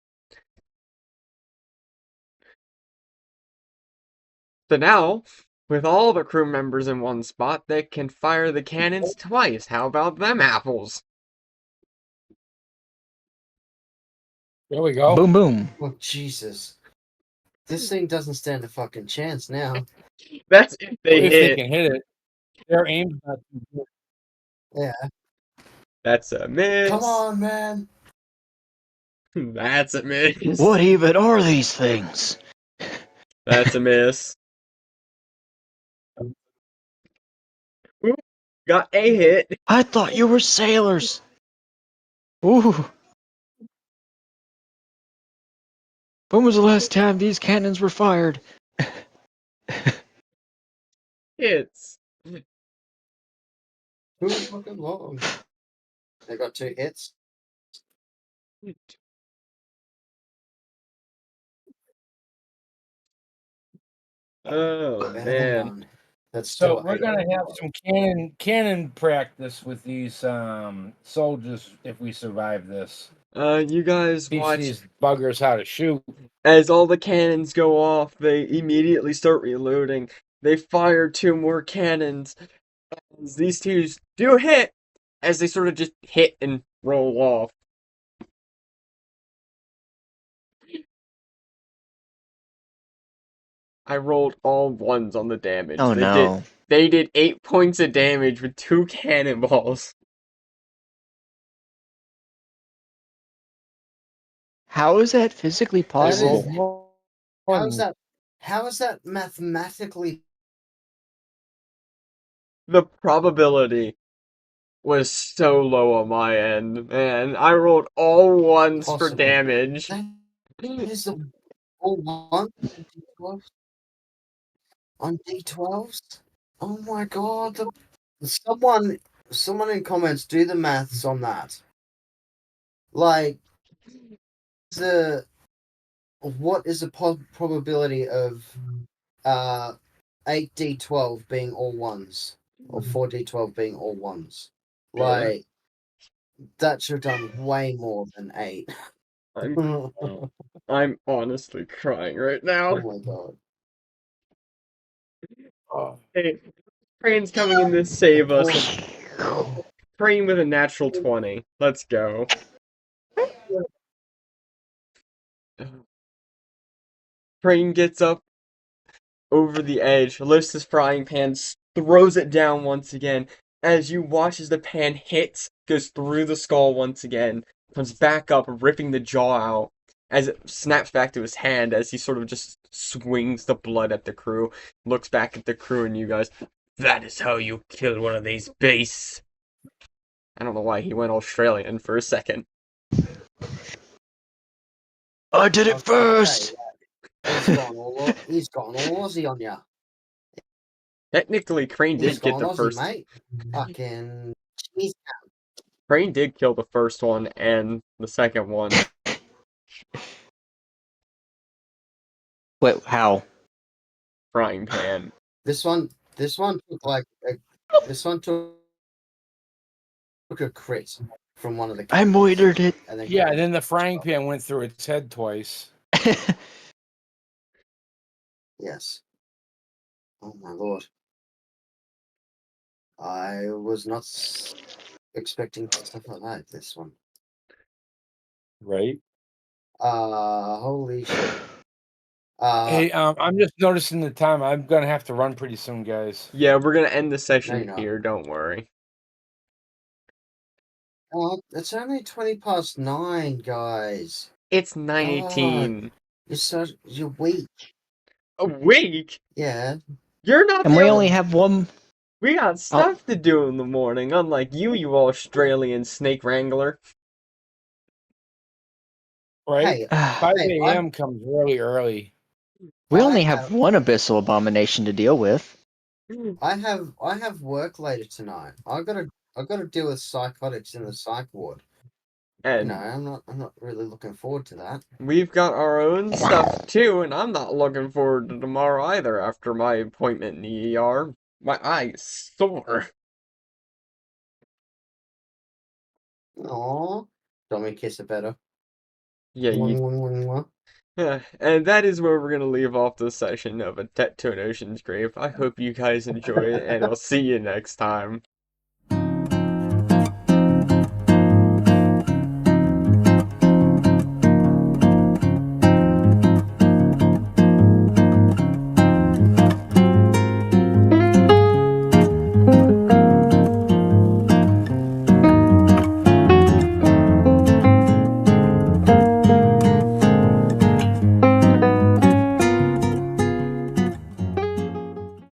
Speaker 1: So now, with all the crew members in one spot, they can fire the cannons twice. How about them apples?
Speaker 3: There we go.
Speaker 2: Boom, boom.
Speaker 4: Oh, Jesus. This thing doesn't stand a fucking chance now.
Speaker 1: That's if they
Speaker 3: If they
Speaker 1: hit.
Speaker 3: can hit it, their aim's not too good.
Speaker 4: Yeah.
Speaker 1: That's a miss.
Speaker 4: Come on, man.
Speaker 1: That's a miss.
Speaker 2: What even are these things?
Speaker 1: That's a miss. Ooh, got a hit.
Speaker 2: I thought you were sailors. Ooh. When was the last time these cannons were fired?
Speaker 1: Hits.
Speaker 4: Too fucking long. I got 2 hits.
Speaker 1: Oh
Speaker 4: Better than
Speaker 1: man.
Speaker 4: none. That's
Speaker 3: So
Speaker 4: still
Speaker 3: we're
Speaker 4: 8.
Speaker 3: gonna have some cannon practice with these soldiers if we survive this.
Speaker 1: You guys
Speaker 3: Teach
Speaker 1: watch
Speaker 3: these buggers how to shoot.
Speaker 1: as all the cannons go off. They immediately start reloading. They fire 2 more cannons. As these 2 do hit, as they sort of just hit and roll off. I rolled all ones on the damage.
Speaker 2: Oh no.
Speaker 1: They did 8 points of damage with 2 cannonballs.
Speaker 2: How is that physically
Speaker 4: That
Speaker 2: possible?
Speaker 4: is, how is that mathematically
Speaker 1: The probability was so low on my end, man. I rolled all ones for
Speaker 4: possible?
Speaker 1: damage.
Speaker 4: That is the all one on D12s. Oh my god! Someone in comments do the maths on that. Like what is the probability of 8d12 being all ones or 4d12 being all ones? Like that should have done way more than 8. Oh
Speaker 1: I'm honestly crying right now.
Speaker 4: my god.
Speaker 1: Hey, Crane's coming in to save us.
Speaker 2: Oh,
Speaker 1: Crane with a natural 20. Let's go. Crane gets up over the edge, lifts his frying pan, throws it down once again. As you watch as the pan hits, goes through the skull once again, comes back up, ripping the jaw out, as it snaps back to his hand as he sort of just swings the blood at the crew, looks back at the crew and you guys. That is how you killed one of these beasts. I don't know why he went Australian for a second.
Speaker 2: I did it first.
Speaker 4: He's gone all Aussie on ya.
Speaker 1: Technically, Crane
Speaker 4: He's
Speaker 1: did get
Speaker 4: gone
Speaker 1: the
Speaker 4: Aussie,
Speaker 1: first.
Speaker 4: mate. Fucking cheese.
Speaker 1: Crane did kill the first one and the second one.
Speaker 2: Wait, how?
Speaker 1: Frying pan.
Speaker 4: This one took this one took a crit from one of the.
Speaker 2: I moitered it.
Speaker 4: And then
Speaker 3: Yeah, and then the frying pan went through its head twice.
Speaker 4: Yes. Oh my lord. I was not expecting stuff like that. This one.
Speaker 3: Right.
Speaker 4: Holy shit.
Speaker 3: Hey, I'm just noticing the time. I'm gonna have to run pretty soon, guys.
Speaker 1: Yeah, we're gonna end the
Speaker 4: No,
Speaker 1: session
Speaker 4: you're not.
Speaker 1: here, don't worry.
Speaker 4: It's only 9:20, guys.
Speaker 1: It's 9:18.
Speaker 4: You're weak.
Speaker 1: A week?
Speaker 4: Yeah.
Speaker 1: You're not
Speaker 2: And
Speaker 1: the
Speaker 2: we
Speaker 1: only.
Speaker 2: only have one.
Speaker 1: We got stuff to do in the morning, unlike you Australian snake wrangler.
Speaker 3: Right.
Speaker 4: Hey,
Speaker 3: 5
Speaker 4: hey,
Speaker 3: a.m. comes really early.
Speaker 2: We
Speaker 4: I
Speaker 2: only
Speaker 4: have-
Speaker 2: have one abyssal abomination to deal with.
Speaker 4: I have work later tonight. I gotta deal with psychotics in the psych ward.
Speaker 1: And
Speaker 4: I'm not really looking forward to that.
Speaker 1: we've got our own stuff too, and I'm not looking forward to tomorrow either after my appointment in the ER. My eyes sore.
Speaker 4: Aww. Don't me kiss it better.
Speaker 1: Yeah, and that is where we're gonna leave off this session of A Debt to an Ocean's Grave. I hope you guys enjoy it, and I'll see you next time.